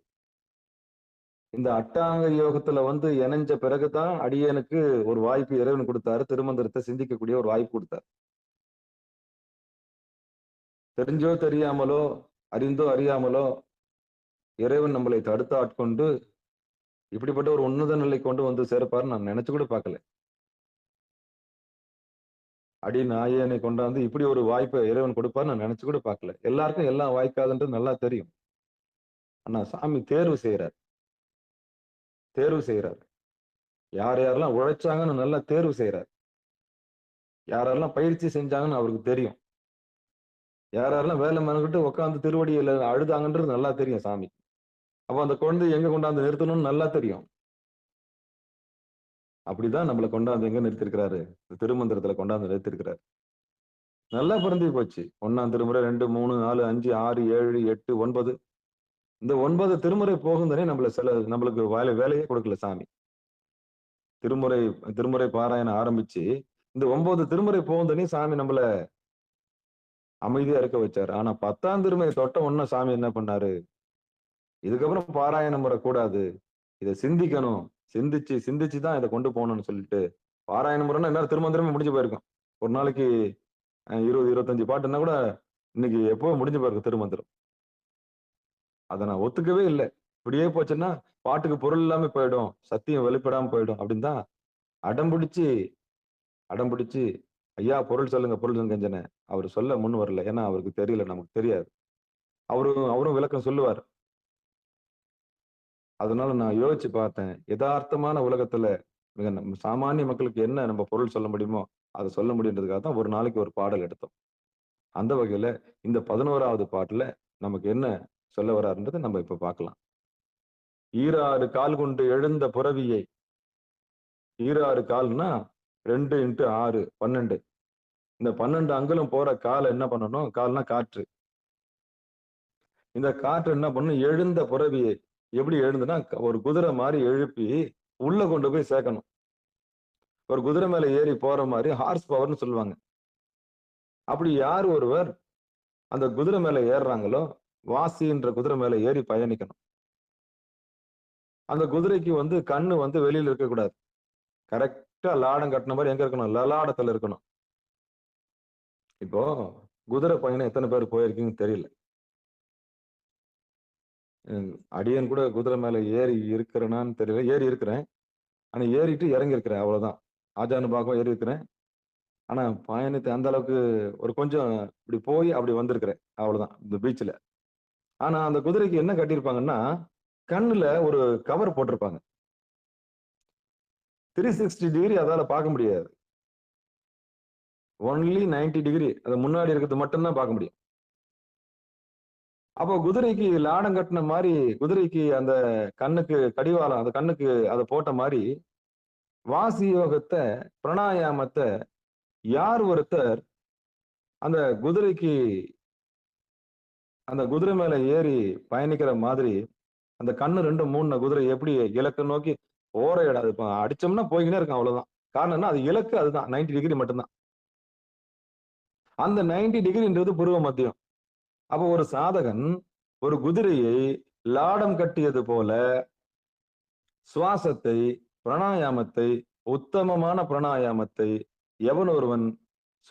இந்த அட்டாங்க யோகத்துல வந்து இணைஞ்ச பிறகுதான் அடியனுக்கு ஒரு வாய்ப்பு இறைவன் கொடுத்தாரு, திருமந்திரத்தை சிந்திக்கக்கூடிய ஒரு வாய்ப்பு கொடுத்தாரு. தெரிஞ்சோ தெரியாமலோ, அறிந்தோ அறியாமலோ இறைவன் நம்மளை தடுத்து ஆட்கொண்டு இப்படிப்பட்ட ஒரு உன்னத நிலை கொண்டு வந்து சேர்ப்பாரு நான் நினைச்சு கூட பார்க்கல. அடி நாயனை கொண்டாந்து இப்படி ஒரு வாய்ப்பை இறைவன் கொடுப்பாரு நான் நினைச்சு கூட பார்க்கல. எல்லாருக்கும் எல்லாம் வாய்க்காதுன்றது நல்லா தெரியும். ஆனா சாமி தேர்வு செய்யறார். யார் யாரெல்லாம் உழைச்சாங்கன்னு நல்லா தேர்வு செய்யறார். யாரெல்லாம் பயிற்சி செஞ்சாங்கன்னு அவருக்கு தெரியும். யாரெல்லாம் வேலை மனுக்கிட்டு உட்காந்து திருவடியில அழுதாங்கன்றது நல்லா தெரியும் சாமி. அப்ப அந்த குழந்தை எங்க கொண்டாந்து நிறுத்தணும்னு நல்லா தெரியும். அப்படிதான் நம்மளை கொண்டாந்து எங்க நிறுத்திருக்கிறாரு, திருமந்திரத்துல கொண்டாந்து நிறுத்திருக்கிறாரு. நல்லா பொருந்தி போச்சு. 1ஆம் திருமுறை, 2, 3, 4, 5, 6, 7, 8, 9. இந்த 9 திருமுறை போகுந்தனே நம்மளுக்கு வேலையே கொடுக்கல சாமி. திருமுறை பாராயணம் ஆரம்பிச்சு இந்த 9 திருமுறை போகுந்தனே சாமி நம்மள அமைதியா இருக்க வச்சாரு. ஆனா 10ஆம் திருமுறை தொட்ட உடனே சாமி என்ன பண்ணாரு, இதுக்கப்புறம் பாராயணம் வரக்கூடாது, இதை சிந்திக்கணும், சிந்திச்சுதான் இதை கொண்டு போகணும்னு சொல்லிட்டு பாராயணம் முறைன்னா எல்லாரும் திருமந்திரமே முடிஞ்சு போயிருக்கும். ஒரு நாளைக்கு 20-25 பாட்டுன்னா கூட இன்னைக்கு எப்போ முடிஞ்சு போயிருக்கும் திருமந்திரம். அதை நான் ஒத்துக்கவே இல்லை. இப்படியே போச்சுன்னா பாட்டுக்கு பொருள் இல்லாம போயிடும், சத்தியம் வெளிப்படாம போயிடும் அப்படின்னு தான் அடம்பிடிச்சு ஐயா பொருள் சொல்லுங்க கெஞ்சன. அவர் சொல்ல முன் வரல. ஏன்னா அவருக்கு தெரியல, நமக்கு தெரியாது. அவரும் விளக்கம் சொல்லுவார். அதனால நான் யோசிச்சு பார்த்தேன், யதார்த்தமான உலகத்துல மிக சாமானிய மக்களுக்கு என்ன நம்ம பொருள் சொல்ல முடியுமோ அதை சொல்ல முடியுன்றதுக்காக தான் ஒரு நாளைக்கு ஒரு பாடல் எடுத்தோம். அந்த வகையில இந்த 11வது பாட்டுல நமக்கு என்ன சொல்ல வர்றாருன்றதை நம்ம இப்ப பார்க்கலாம். ஈராறு கால் கொண்டு எழுந்த புறவியை. ஈராறு கால்னா 2 × 6 12. இந்த 12 அங்குலம் போற காலை என்ன பண்ணணும், கால்னா காற்று. இந்த காற்று என்ன பண்ணணும், எழுந்த புறவியை. எப்படி எழுந்துன்னா, ஒரு குதிரை மாதிரி எழுப்பி உள்ள கொண்டு போய் சேர்க்கணும். ஒரு குதிரை மேல ஏறி போற மாதிரி ஹார்ஸ் பவர்னு சொல்லுவாங்க. அப்படி யார் ஒருவர் அந்த குதிரை மேல ஏறுறாங்களோ, வாசின்ற குதிரை மேல ஏறி பயணிக்கணும். அந்த குதிரைக்கு வந்து கண்ணு வந்து வெளியில இருக்கக்கூடாது. கரெக்டா லாடம் கட்டின மாதிரி எங்க இருக்கணும், லலாடத்துல இருக்கணும். இப்போ குதிரை பயணம் எத்தனை பேர் போயிருக்கீங்கன்னு தெரியல. அடியன் கூட குதிரை மேல ஏறி இருக்கிறேனான்னு தெரியல. ஏறி இருக்கிறேன், ஆனா ஏறிட்டு இறங்கி இருக்கிறேன், அவ்வளவுதான். ஆஜானுபாகம் ஏறி இருக்கிறேன். ஆனா பயணத்தை அந்த அளவுக்கு ஒரு கொஞ்சம் இப்படி போய் அப்படி வந்திருக்கிறேன், அவ்வளவுதான் இந்த பீச்ல. ஆனா அந்த குதிரைக்கு என்ன கட்டியிருப்பாங்கன்னா, கண்ணுல ஒரு கவர் போட்டிருப்பாங்க. 360 டிகிரி அதால பார்க்க முடியாது. ஒன்லி 90 டிகிரி, அது முன்னாடி இருக்கிறது மட்டும்தான் பார்க்க முடியும். அப்போ குதிரைக்கு லாடம் கட்டின மாதிரி, குதிரைக்கு அந்த கண்ணுக்கு கடிவாளம், அந்த கண்ணுக்கு அதை போட்ட மாதிரி வாசி யோகத்தை, பிராணாயாமத்தை யார் ஒருத்தர் அந்த குதிரைக்கு, அந்த குதிரை மேல ஏறி பயணிக்கிற மாதிரி, அந்த கண்ணு 2 3 குதிரை எப்படி இலக்கு நோக்கி ஓர இடாது, அடிச்சோம்னா போய்கினே இருக்கும், அவ்வளவுதான். காரணம்னா அது இலக்கு அதுதான், 90 டிகிரி மட்டும்தான். அந்த 90 டிகிரின்றது புருவ மத்தியம். அப்போ ஒரு சாதகன் ஒரு குதிரையை லாடம் கட்டியது போல சுவாசத்தை, பிராணாயாமத்தை, உத்தமமான பிராணாயாமத்தை எவன் ஒருவன்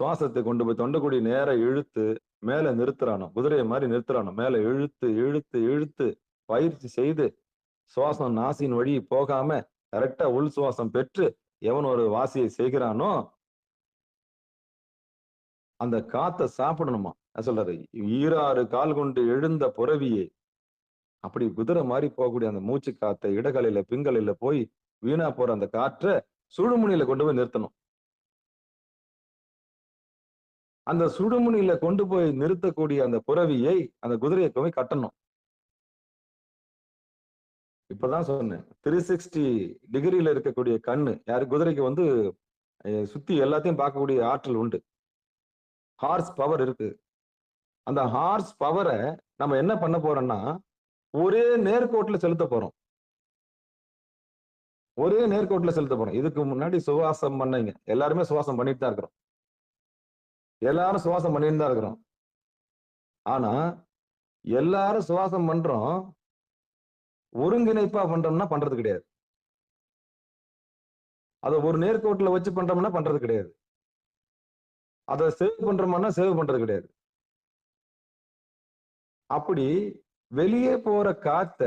சுவாசத்தை கொண்டு போய் தொண்டைக்குடி நேர இழுத்து மேல நிறுத்துறானோ, குதிரையை மாதிரி நிறுத்துறானோ, மேல இழுத்து இழுத்து இழுத்து பயிற்சி செய்து சுவாசம் நாசியின் வழி போகாம கரெக்டா உள் சுவாசம் பெற்று எவன் ஒரு வாசியை செய்கிறானோ அந்த காத்தை சாப்பிடணுமா. சொல்றாரு, ஈராறு கால் கொண்டு எழுந்த புறவியே. அப்படி குதிரை மாதிரி போகக்கூடிய அந்த மூச்சு காத்தை இடகலையில பிங்கலையில போய் வீணா போற அந்த காற்றை சுடுமுனியில கொண்டு போய் நிறுத்தணும். அந்த சுடுமுனியில கொண்டு போய் நிறுத்தக்கூடிய அந்த புறவியை அந்த குதிரையை போய் கட்டணும். இப்பதான் சொன்னேன், 360 டிகிரியில இருக்கக்கூடிய கண்ணு யாரு குதிரைக்கு சுத்தி எல்லாத்தையும் பார்க்கக்கூடிய ஆற்றல் உண்டு. ஹார்ஸ் பவர் இருக்கு. அந்த ஹார்ஸ் பவரை நம்ம என்ன பண்ண போறோம்னா ஒரே நேர்கோட்டுல செலுத்த போறோம். ஒரே நேர்கோட்டுல செலுத்த போறோம். இதுக்கு முன்னாடி சுவாசம் பண்ணீங்க, எல்லாருமே சுவாசம் பண்ணிட்டு தான் இருக்கிறோம். எல்லாரும் சுவாசம் பண்ணிட்டு தான் இருக்கிறோம். ஆனா எல்லாரும் சுவாசம் பண்றோம், ஒருங்கிணைப்பா பண்றோம்னா பண்றது கிடையாது. அதை ஒரு நேர்கோட்டுல வச்சு பண்றோம்னா பண்றது கிடையாது. அதை சேவ் பண்றோம்னா சேவ் பண்றது கிடையாது. அப்படி வெளியே போற காத்த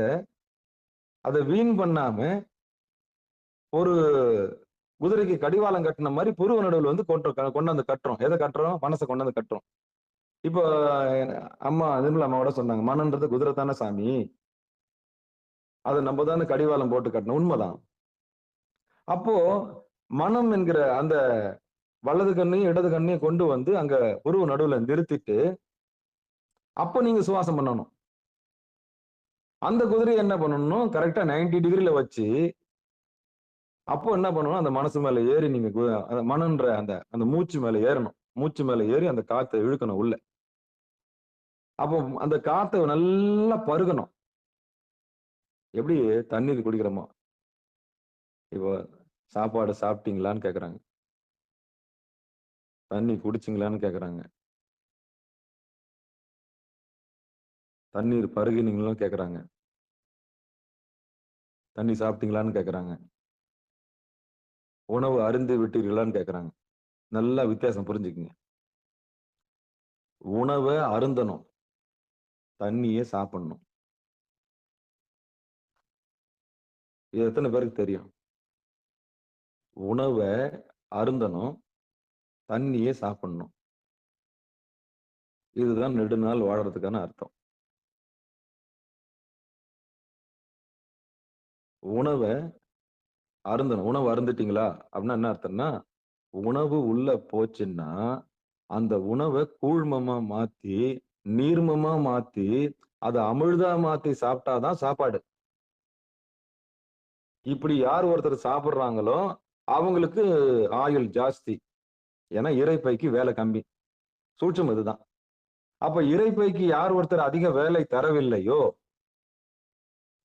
அதை வீண் பண்ணாம ஒரு குதிரைக்கு கடிவாளம் கட்டின மாதிரி புருவ நடுவில் கொண்டாந்து கட்டுறோம். எதை கட்டுறோம்? மனசை கொண்டாந்து கட்டுறோம். இப்போ அம்மா நிர்மலா அம்மாவோட சொன்னாங்க, மனன்றது குதிரை தானே சாமி, அதை நம்ம தானே கடிவாளம் போட்டு கட்டணும். உண்மைதான். அப்போ மனம் என்கிற அந்த வலது கண்ணையும் இடது கண்ணையும் கொண்டு வந்து அங்க புருவ நடுவுல நிறுத்திட்டு அப்போ நீங்க சுவாசம் பண்ணணும். அந்த குதிரை என்ன பண்ணணும்? கரெக்டா 90 டிகிரில வச்சு அப்போ என்ன பண்ணணும்? அந்த மனசு மேல ஏறி நீங்க மனன்ற அந்த மூச்சு மேல ஏறணும். மூச்சு மேல ஏறி அந்த காத்தை இழுக்கணும் உள்ள. அப்போ அந்த காத்தை நல்லா பருகணும். எப்படி தண்ணீர் குடிக்கிறோமோ, இப்போ சாப்பாடு சாப்பிட்டீங்களான்னு கேக்குறாங்க, தண்ணி குடிச்சிங்களான்னு கேக்குறாங்க, தண்ணீர் பருகினீங்களான்னு கேக்குறாங்க, தண்ணி சாப்பிட்டீங்களான்னு கேக்குறாங்க, உணவு அருந்து விட்டீர்களான்னு கேக்குறாங்க. நல்லா வித்தியாசம் புரிஞ்சுக்குங்க. உணவை அருந்தணும், தண்ணியே சாப்பிடணும். இது எத்தனை பேருக்கு தெரியும்? உணவை அருந்தணும், தண்ணியே சாப்பிடணும். இதுதான் நெடுநாள் வாழறதுக்கான அர்த்தம். உணவை அருந்தணும். உணவு அருந்துட்டீங்களா அப்படின்னா என்ன அர்த்தம்னா, உணவு உள்ள போச்சுன்னா அந்த உணவை கூழ்மமா மாத்தி நீர்மமா மாத்தி அதை அமிழ்தா மாத்தி சாப்பிட்டாதான் சாப்பாடு. இப்படி யார் ஒருத்தர் சாப்பிடுறாங்களோ அவங்களுக்கு ஆயுள் ஜாஸ்தி. ஏன்னா இறைப்பைக்கு வேலை கம்மி. சூட்சம் இதுதான். அப்ப இறைப்பைக்கு யார் ஒருத்தர் அதிக வேலை தரவில்லையோ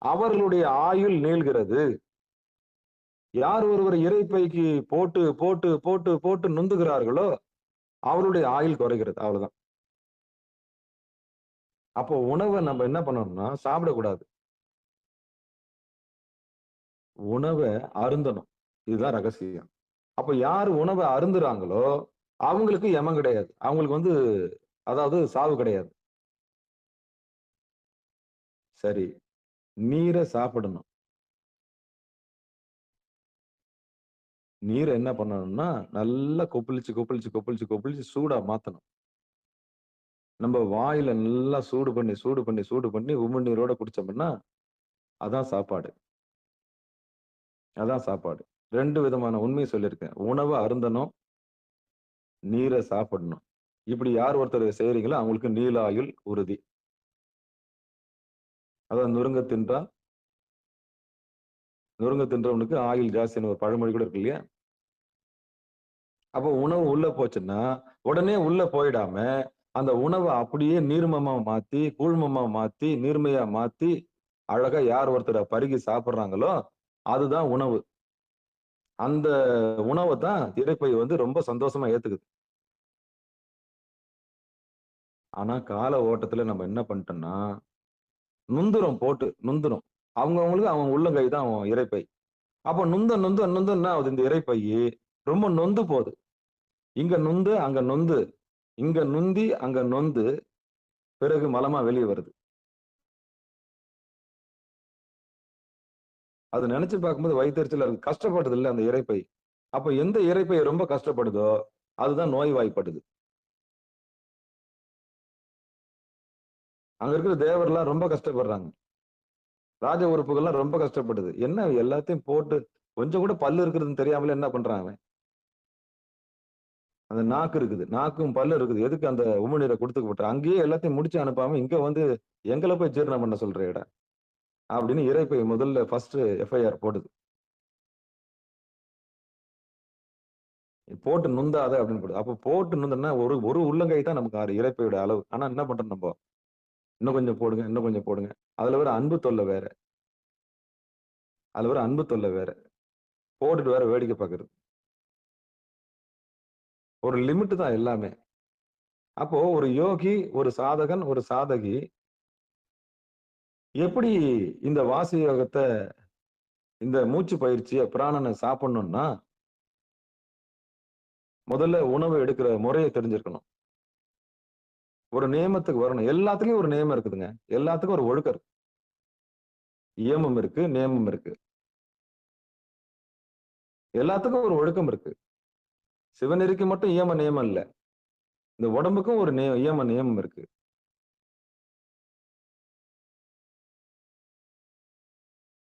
அவர்களுடைய ஆயுள் நீள்கிறது. யார் ஒருவர் இறைப்பைக்கு போட்டு போட்டு போட்டு போட்டு நொந்துகிறார்களோ அவருடைய ஆயுள் குறைகிறது. அவ்வளவுதான். அப்போ உணவை நம்ம என்ன பண்ணணும்னா சாப்பிடக்கூடாது, உணவை அருந்தணும். இதுதான் ரகசியம். அப்ப யார் உணவை அருந்துறாங்களோ அவங்களுக்கு யமம் கிடையாது, அவங்களுக்கு அதாவது சாவு கிடையாது. சரி, நீரை சாப்பிடணும். நீரை என்ன பண்ணணும்னா நல்லா கொப்பளிச்சு கொப்பளிச்சு கொப்பளிச்சு கொப்பளிச்சு சூடா மாத்தணும். நம்ம வாயில நல்லா சூடு பண்ணி சூடு பண்ணி சூடு பண்ணி உமிழ்நீரோட குடிச்சோம்னா அதான் சாப்பாடு. அதான் சாப்பாடு. 2 விதமான உண்மையை சொல்லியிருக்கேன். உணவை அருந்தணும், நீரை சாப்பிடணும். இப்படி யார் ஒருத்தர் செய்யறீங்களோ அவங்களுக்கு நீலாயுள் உறுதி. அதான் நுருங்க தின்றவனுக்கு ஆயுள் ஜாஸ்தின்னு ஒரு பழமொழி கூட இருக்கு இல்லையா? அப்போ உணவு உள்ள போச்சுன்னா உடனே உள்ள போயிடாம அந்த உணவை அப்படியே நீர்மமா மாத்தி கூழ்மமா மாத்தி நீர்மையா மாத்தி அழகா யார் ஒருத்தரை பருகி சாப்பிடுறாங்களோ அதுதான் உணவு. அந்த உணவை தான் இறைப்பை ரொம்ப சந்தோஷமா ஏத்துக்குது. ஆனா கால ஓட்டத்துல நம்ம என்ன பண்ணிட்டோம்னா நுந்துரும், போட்டு நுந்துரும். அவங்கவுங்களுக்கு அவங்க உள்ளங்கை தான் அவன் இறைப்பை. அப்ப நொந்து நொந்து நொந்து என்ன ஆகுது? இந்த இறைப்பை ரொம்ப நொந்து போகுது. இங்க நொந்து அங்க நொந்து, இங்க நுந்தி அங்க நொந்து, பிறகு மலமா வெளியே வருது. அது நினைச்சு பார்க்கும்போது வயித்தெரிச்சலா இருக்கு. கஷ்டப்படுது இல்ல அந்த இரைப்பை. அப்ப எந்த இரைப்பை ரொம்ப கஷ்டப்படுதோ அதுதான் நோய்வாய்ப்படுது. அங்க இருக்கிற தேவர்லாம் ரொம்ப கஷ்டப்படுறாங்க. ராஜ உறுப்புகள்லாம் ரொம்ப கஷ்டப்படுது. என்ன எல்லாத்தையும் போட்டு கொஞ்சம் கூட பல்லு இருக்கிறதுன்னு தெரியாமலே என்ன பண்றான் அவன்? அந்த நாக்கு இருக்குது. நாக்கும் பல்லு இருக்குது. எதுக்கு அந்த உமிழ்நீரை குடுத்துக்க விட்டுற? அங்கேயே எல்லாத்தையும் முடிச்சு அனுப்பாம இங்க வந்து எங்கள போய் ஜீரணம் பண்ண சொல்றியேடா! அப்படின்னு இரைப்பை முதல்ல ஃபர்ஸ்ட் எஃப்ஐஆர் போடுது. போட்டு நுந்தாத அப்படின்னு போடுது. அப்ப போட்டு நுந்தனா ஒரு ஒரு உள்ளங்கை தான் நமக்கு இரைப்பையோட அளவு. ஆனா என்ன பண்றோம் நம்ப? இன்னும் கொஞ்சம் போடுங்க, இன்னும் கொஞ்சம் போடுங்க. அதுல வேற அன்பு தொல்லை வேற. அதுல வேற அன்பு தொல்லை வேற. போட்டுட்டு வேற வேடிக்கை பார்க்கிறது. ஒரு லிமிட் தான் எல்லாமே. அப்போ ஒரு யோகி, ஒரு சாதகன், ஒரு சாதகி எப்படி இந்த வாசி யோகத்த, இந்த மூச்சு பயிற்சிய பிராணனை சாப்பிடணும்னா, முதல்ல உணவு எடுக்கிற முறைய தெரிஞ்சிருக்கணும். ஒரு நியமத்துக்கு வரணும். எல்லாத்துலயும் ஒரு நியமம் இருக்குதுங்க. எல்லாத்துக்கும் ஒரு ஒழுக்கம் இருக்கு. இயமம் இருக்கு, நியமம் இருக்கு. எல்லாத்துக்கும் ஒரு ஒழுக்கம் இருக்கு. சிவநெறிக்கு மட்டும் இயம நியமம் இல்ல. இந்த உடம்புக்கும் ஒரு இயம நியமம் இருக்கு.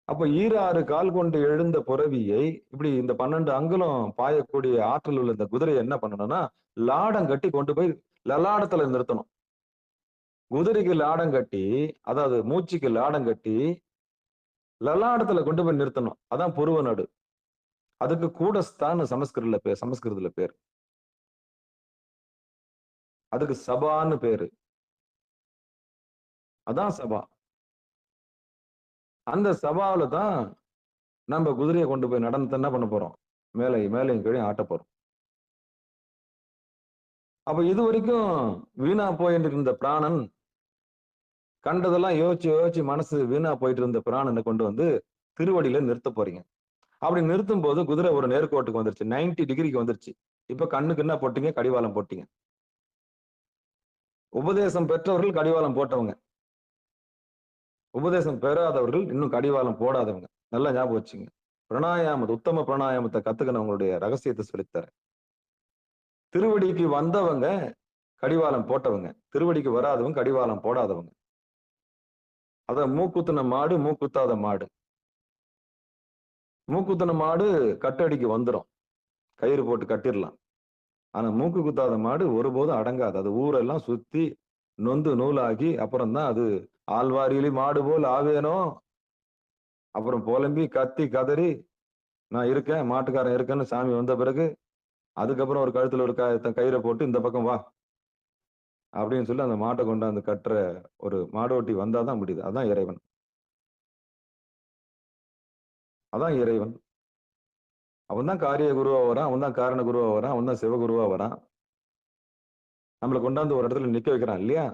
அப்ப ஈராறு கால் கொண்டு எழுந்த புரவியை இப்படி இந்த 12 அங்குலம் பாயக்கூடிய ஆற்றல் உள்ள இந்த குதிரையை என்ன பண்ணணும்னா, லாடம் கட்டி கொண்டு போய் லலாடத்துல நிறுத்தணும். குதிரைக்கு லாடம் கட்டி, அதாவது மூச்சுக்கு லாடம் கட்டி லலாடத்துல கொண்டு போய் நிறுத்தணும். அதான் புருவ நடு. அதுக்கு கூடஸ்தான்னு சமஸ்கிருதத்துல பேர். அதுக்கு சபான்னு பேரு. அதான் சபா. அந்த சபாவில தான் நம்ம குதிரையை கொண்டு போய் நடனத்தை என்ன பண்ண போறோம்? மேலையும் கீழையும் ஆட்ட போறோம். அப்ப இது வரைக்கும் வீணா போயிட்டு இருந்த பிராணன், கண்டதெல்லாம் யோசிச்சு யோசிச்சு மனசு வீணா போயிட்டு இருந்த பிராணனை கொண்டு வந்து திருவடியில நிறுத்த போறீங்க. அப்படி நிறுத்தும் போது குதிரை ஒரு நேர்கோட்டுக்கு வந்துருச்சு. 90 டிகிரிக்கு வந்துருச்சு. இப்ப கண்ணுக்கு என்ன போட்டீங்க? கடிவாளம் போட்டீங்க. உபதேசம் பெற்றவர்கள் கடிவாளம் போட்டவங்க. உபதேசம் பெறாதவர்கள் இன்னும் கடிவாளம் போடாதவங்க. நல்லா ஞாபகம் வச்சுங்க. உத்தம பிராணாயாமத்தை கத்துக்கணவங்களுடைய ரகசியத்தை சொல்லித்தரேன். திருவடிக்கு வந்தவங்க கடிவாளம் போட்டவங்க. திருவடிக்கு வராதவங்க கடிவாளம் போடாதவங்க. அத மூக்குத்துன மாடு, மூக்குத்தாத மாடு. மூக்குத்துன மாடு கட்டடிக்கு வந்துடும். கயிறு போட்டு கட்டிடலாம். ஆனா மூக்கு குத்தாத மாடு ஒருபோதும் அடங்காது. அது ஊரெல்லாம் சுத்தி நொந்து நூலாகி அப்புறம் தான் அது ஆழ்வாரியிலி மாடு போல் ஆவேனோ, அப்புறம் புலம்பி கத்தி கதறி நான் இருக்கேன், மாட்டுக்காரன் இருக்கேன்னு சாமி வந்த பிறகு அதுக்கப்புறம் ஒரு கழுத்துல ஒரு கயிறை போட்டு இந்த பக்கம் வா அப்படின்னு சொல்லி அந்த மாட்டை கொண்டாந்து கட்டுற ஒரு மாடோட்டி வந்தாதான் முடியுது. அதான் இறைவன். அதான் இறைவன். அவன் தான் காரிய குருவா வரான், அவன் தான் காரண குருவா வரான், அவன் தான் சிவகுருவா வரான். நம்மளை கொண்டாந்து ஒரு இடத்துல நிக்க வைக்கிறான் இல்லையா?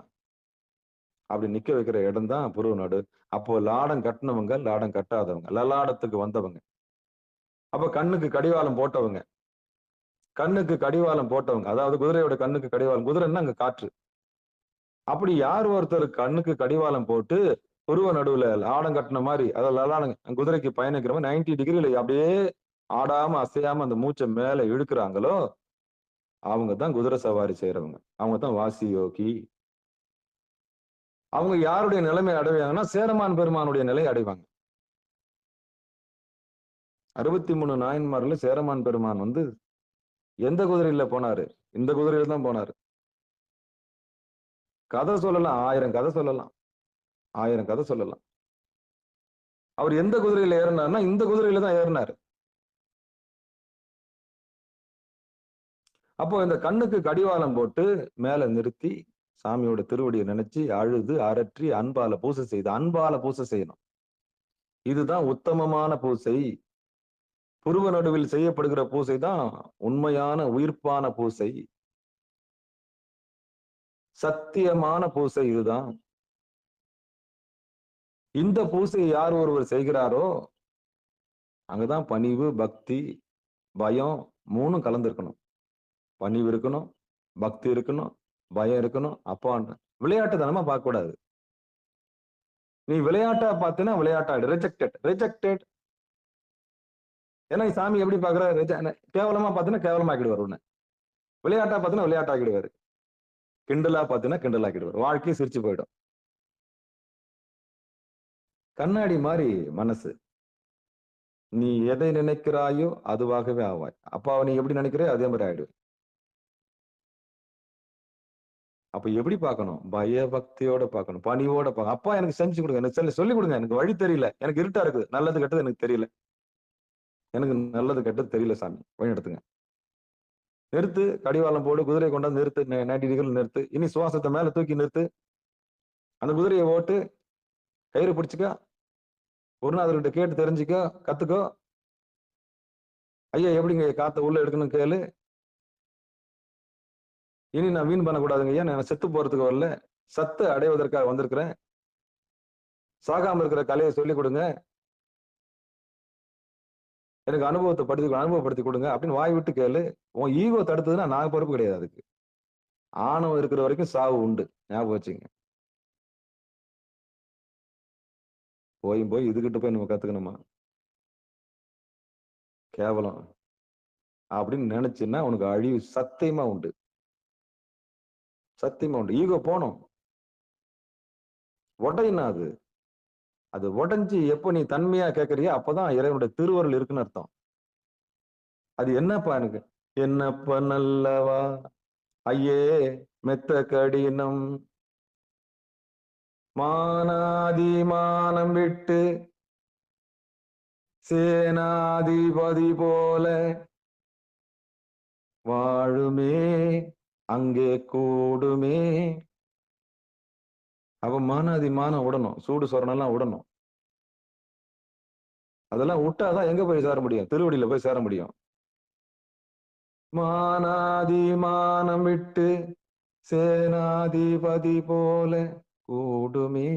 அப்படி நிக்க வைக்கிற இடம் தான் புருவ நாடு. அப்போ லாடம் கட்டினவங்க, லாடம் கட்டாதவங்க, லலாடத்துக்கு வந்தவங்க. அப்ப கண்ணுக்கு கடிவாளம் போட்டவங்க, கண்ணுக்கு கடிவாளம் போட்டவங்க, அதாவது குதிரையோட கண்ணுக்கு கடிவாளம், குதிரைன்னா அங்க காற்று. அப்படி யார் ஒருத்தர் கண்ணுக்கு கடிவாளம் போட்டு புருவ நடுவுல லாடம் கட்டின மாதிரி, அதாவது லலாடம் குதிரைக்கு பயணிக்கிறவங்க 90 டிகிரியில அப்படியே ஆடாம அசையாம அந்த மூச்சை மேல இழுக்கிறாங்களோ அவங்க தான் குதிரை சவாரி செய்யறவங்க. அவங்க தான் வாசி யோகி. அவங்க யாருடைய நிலைமை அடைவாங்கன்னா சேரமான் பெருமானுடைய நிலை அடைவாங்க. 63 நாயன்மார்ல சேரமான் பெருமான் வந்து எந்த குதிரையில போனாரு? இந்த குதிரையில தான் போனாரு. கதை சொல்லலாம், 1000 கதை சொல்லலாம், 1000 கதை சொல்லலாம். அவர் எந்த குதிரையில ஏறினார்னா இந்த குதிரையில தான் ஏறினாரு. அப்போ இந்த கண்ணுக்கு கடிவாளம் போட்டு மேல நிறுத்தி சாமியோட திருவடியை நினைச்சு அழுது அரற்றி அன்பால பூசை செய்து, அன்பால பூசை செய்யணும். இதுதான் உத்தமமான பூசை. புருவ நடுவில் செய்யப்படுகிற பூசை தான் உண்மையான உயிர்ப்பான பூசை, சத்தியமான பூசை. இதுதான். இந்த பூசை யார் ஒருவர் செய்கிறாரோ அங்கதான் பணிவு, பக்தி, பயம் 3ம் கலந்துருக்கணும். பணிவு இருக்கணும், பக்தி இருக்கணும், பயம் இருக்கணும். அப்பா விளையாட்டுத்தனமா பார்க்க கூடாது. நீ விளையாட்டா பார்த்தீன்னா விளையாட்டாடு. Rejected rejected. ஏன்னா சாமி எப்படி பாக்குற? கேவலமா பார்த்தீங்கன்னா கேவலமாக்கிடுவார் உன்னை. விளையாட்டா பார்த்தீங்கன்னா விளையாட்டாக்கிடுவாரு. கிண்டலா பார்த்தீங்கன்னா கிண்டலாக்கிடுவார். வாழ்க்கையை சிரிச்சு போயிடும். கண்ணாடி மாதிரி மனசு. நீ எதை நினைக்கிறாயோ அதுவாகவே ஆவாய். அப்பாவை நீ எப்படி நினைக்கிறையோ அதே மாதிரி ஆயிடுவேன். அப்ப எப்படி பார்க்கணும்? பயபக்தியோட பார்க்கணும். பணிவோட பார்க்கணும். அப்பா எனக்கு செஞ்சு கொடுங்க, எனக்கு சொல்லிக் கொடுங்க. எனக்கு வழி தெரியல. எனக்கு இருட்டா இருக்குது. நல்லது கெட்டது எனக்கு தெரியல. எனக்கு நல்லது கெட்டது தெரியல சாமி. வழி நடத்துங்க. நிறுத்து, கடிவாளம் போடு, குதிரையை கொண்டாந்து நிறுத்து, 90 டிகிரி நிறுத்து. இனி சுவாசத்தை மேல தூக்கி நிறுத்து. அந்த குதிரையை ஓட்டு, கயிறு பிடிச்சுக்க. குருநாதர்கிட்ட கேட்டு தெரிஞ்சுக்கோ, கத்துக்கோ. ஐயா எப்படிங்க காத்த உள்ள எடுக்கணும் கேளு. இனி நான் வீண் பண்ணக்கூடாதுங்க ஐயா, நான் செத்து போறதுக்கு வரல, சத்து அடைவதற்காக வந்திருக்கிறேன். சாகாம இருக்கிற கலையை சொல்லிக் கொடுங்க, எனக்கு அனுபவப்படுத்தி கொடுங்க அப்படின்னு வாய் விட்டு கேளு. உன் ஈகோ தடுத்ததுன்னா நான் பொறுப்பு கிடையாது. அதுக்கு ஆணவம் இருக்கிற வரைக்கும் சாவு உண்டு, ஞாபகம் வச்சுங்க. போய் இதுகிட்ட போய் நம்ம கத்துக்கணுமா? கேவலம் அப்படின்னு நினைச்சுன்னா உனக்கு அழிவு சத்தியமா உண்டு. சத்தியமா உண்டு. ஈகோ போனோம் உடையினா அது உடைஞ்சு எப்போ நீ தன்மையா கேட்கறியோ அப்பதான் இறைவனுடைய திருவருள் இருக்குன்னு அர்த்தம். அது என்னப்பா எனக்கு? என்னப்ப நல்லவா ஐயே மெத்த கடினம், மானாதி மானம் விட்டு சேனாதிபதி போல வாழுமே அங்கே கூடுமே. அப்ப மானாதி மானம் விடணும், சூடு சொரணெல்லாம் விடணும். அதெல்லாம் விட்டாதான் எங்க போய் சேர முடியும்? திருவடியில போய் சேர முடியும். மானாதி மானம் விட்டு சேனாதிபதி போல கூடுமே.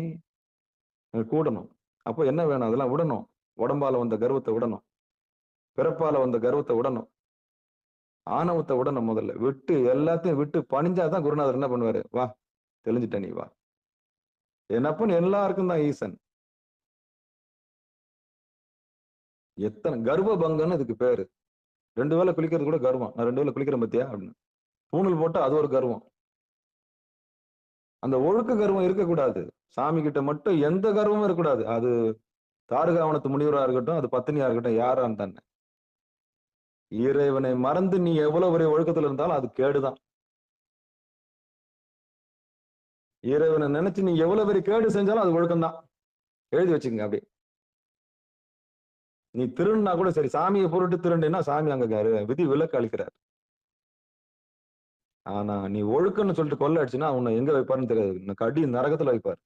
கூடணும். அப்போ என்ன வேணும்? அதெல்லாம் விடணும். உடம்பால வந்த கர்வத்தை விடணும், பிறப்பால வந்த கர்வத்தை விடணும், ஆணவத்தை விடணும். முதல்ல விட்டு எல்லாத்தையும் விட்டு பணிஞ்சாதான் குருநாதர் என்ன பண்ணுவாரு? வா தெளிஞ்சிட்ட நீ வா. என்னப்பன்னு எல்லாருக்கும் தான் ஈசன். எத்தனை கர்வ பங்கன்னு இதுக்கு பேரு. 2 வேளை குளிக்கிறது கூட கர்வம். நான் 2 வேளை குளிக்கிறேன் பத்தியா அப்படின்னு பூணல் போட்டா அது ஒரு கர்வம். அந்த ஒழுக்க கர்வம் இருக்கக்கூடாது. சாமி கிட்ட மட்டும் எந்த கர்வமும் இருக்கக்கூடாது. அது தாரகாவனத்து முனிவரா இருக்கட்டும், அது பத்தினியா இருக்கட்டும், யாரா இருந்தானே இறைவனை மறந்து நீ எவ்வளவு பெரிய ஒழுக்கத்துல இருந்தாலும் அது கேடுதான். இறைவனை நினைச்சு நீ எவ்வளவு பெரிய கேடு செஞ்சாலும் அது ஒழுக்கம்தான். எழுதி வச்சுக்கங்க. அப்படி நீ திருடுனா கூட சரி, சாமியை பொருட்டு திருண்டுன்னா சாமி அங்க விதி விலக்கு அளிக்கிறார். ஆனா நீ ஒழுக்கம்னு சொல்லிட்டு கொள்ள அடிச்சுன்னா உன்னை எங்க வைப்பாருன்னு தெரியாது. கடி நரகத்துல வைப்பார்.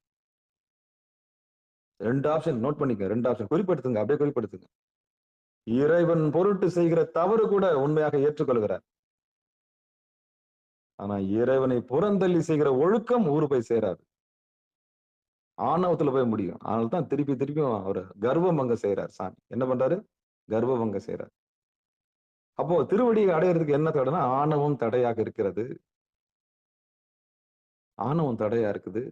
2 ஆப்ஷன் நோட் பண்ணிக்க. 2 ஆப்ஷன் குறிப்பிடுத்துங்க, அப்படியே குறிப்பிடுத்துங்க. இறைவன் பொருட்டு செய்கிற தவறு கூட உண்மையாக ஏற்றுக்கொள்கிறார். ஆனா இறைவனை புறந்தள்ளி செய்கிற ஒழுக்கம் ஊரு போய் சேராது, ஆணவத்துல போய் முடியும். அதனால தான் திருப்பியும் அவர் கர்வம் அங்க செய்யறார். சாமி என்ன பண்றாரு? கர்வம் அங்க செய்யறார். அப்போ திருவடியை அடையிறதுக்கு என்ன தடைனா ஆணவம் தடையாக இருக்கிறது. ஆணவம் தடையா இருக்குது.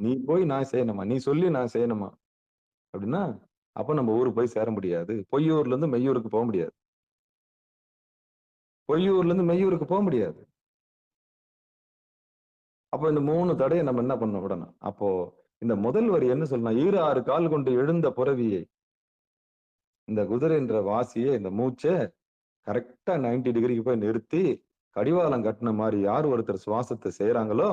நீ போய் நான் செய்யணுமா, நீ சொல்லி நான் செய்யணுமா அப்படின்னா அப்ப நம்ம ஊரு போய் சேர முடியாது. பொய்யூர்ல இருந்து மெய்யூருக்கு போக முடியாது. பொய்யூர்ல இருந்து மெய்யூருக்கு போக முடியாது. அப்போ இந்த 3 தடையை நம்ம என்ன பண்ண விடணும்? அப்போ இந்த முதல் வரி என்ன சொல்லணும்? 6 கால் கொண்டு எழுந்த புறவியை, இந்த குதிரைன்ற வாசியை, இந்த மூச்சை கரெக்டா 90 டிகிரிக்கு போய் நிறுத்தி கடிவாளம் கட்டின மாதிரி யார் ஒருத்தர் சுவாசத்தை செய்யறாங்களோ,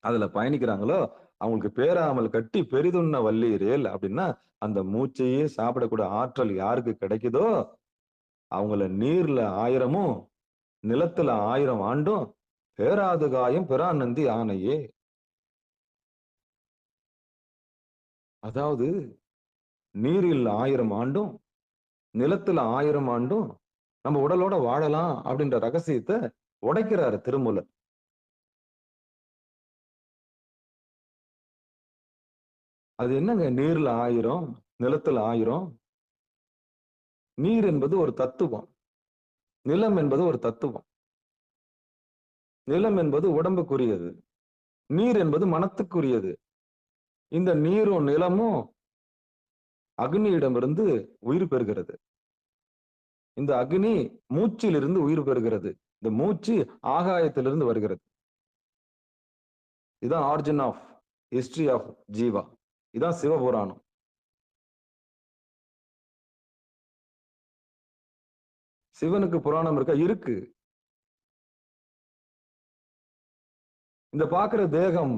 அதுல பயணிக்கிறாங்களோ அவங்களுக்கு பேராமல் கட்டி பெரிதுண்ண வல்லீரேல் அப்படின்னா அந்த மூச்சையே சாப்பிடக்கூடிய ஆற்றல் யாருக்கு கிடைக்குதோ அவங்கள நீர்ல 1000மும் நிலத்துல 1000 ஆண்டும் பேராது காயம் பெரானந்தி ஆணையே. அதாவது நீரில் 1000 ஆண்டும் நிலத்துல 1000 ஆண்டும் நம்ம உடலோட வாழலாம் அப்படின்ற ரகசியத்தை உடைக்கிறாரு திருமூலர். அது என்னங்க நீர்ல 1000 நிலத்துல 1000? நீர் என்பது ஒரு தத்துவம், நிலம் என்பது ஒரு தத்துவம். நிலம் என்பது உடம்புக்குரியது, நீர் என்பது மனத்துக்குரியது. இந்த நீரும் நிலமும் அக்னியிடமிருந்து உயிர் பெறுகிறது. இந்த அக்னி மூச்சிலிருந்து உயிர் பெறுகிறது. இந்த மூச்சு ஆகாயத்திலிருந்து வருகிறது. இதுதான் origin of history of jiva. இதுதான் சிவபுராணம். சிவனுக்கு புராணம் இருக்கா? இருக்கு. இந்த பார்க்கிற தேகம்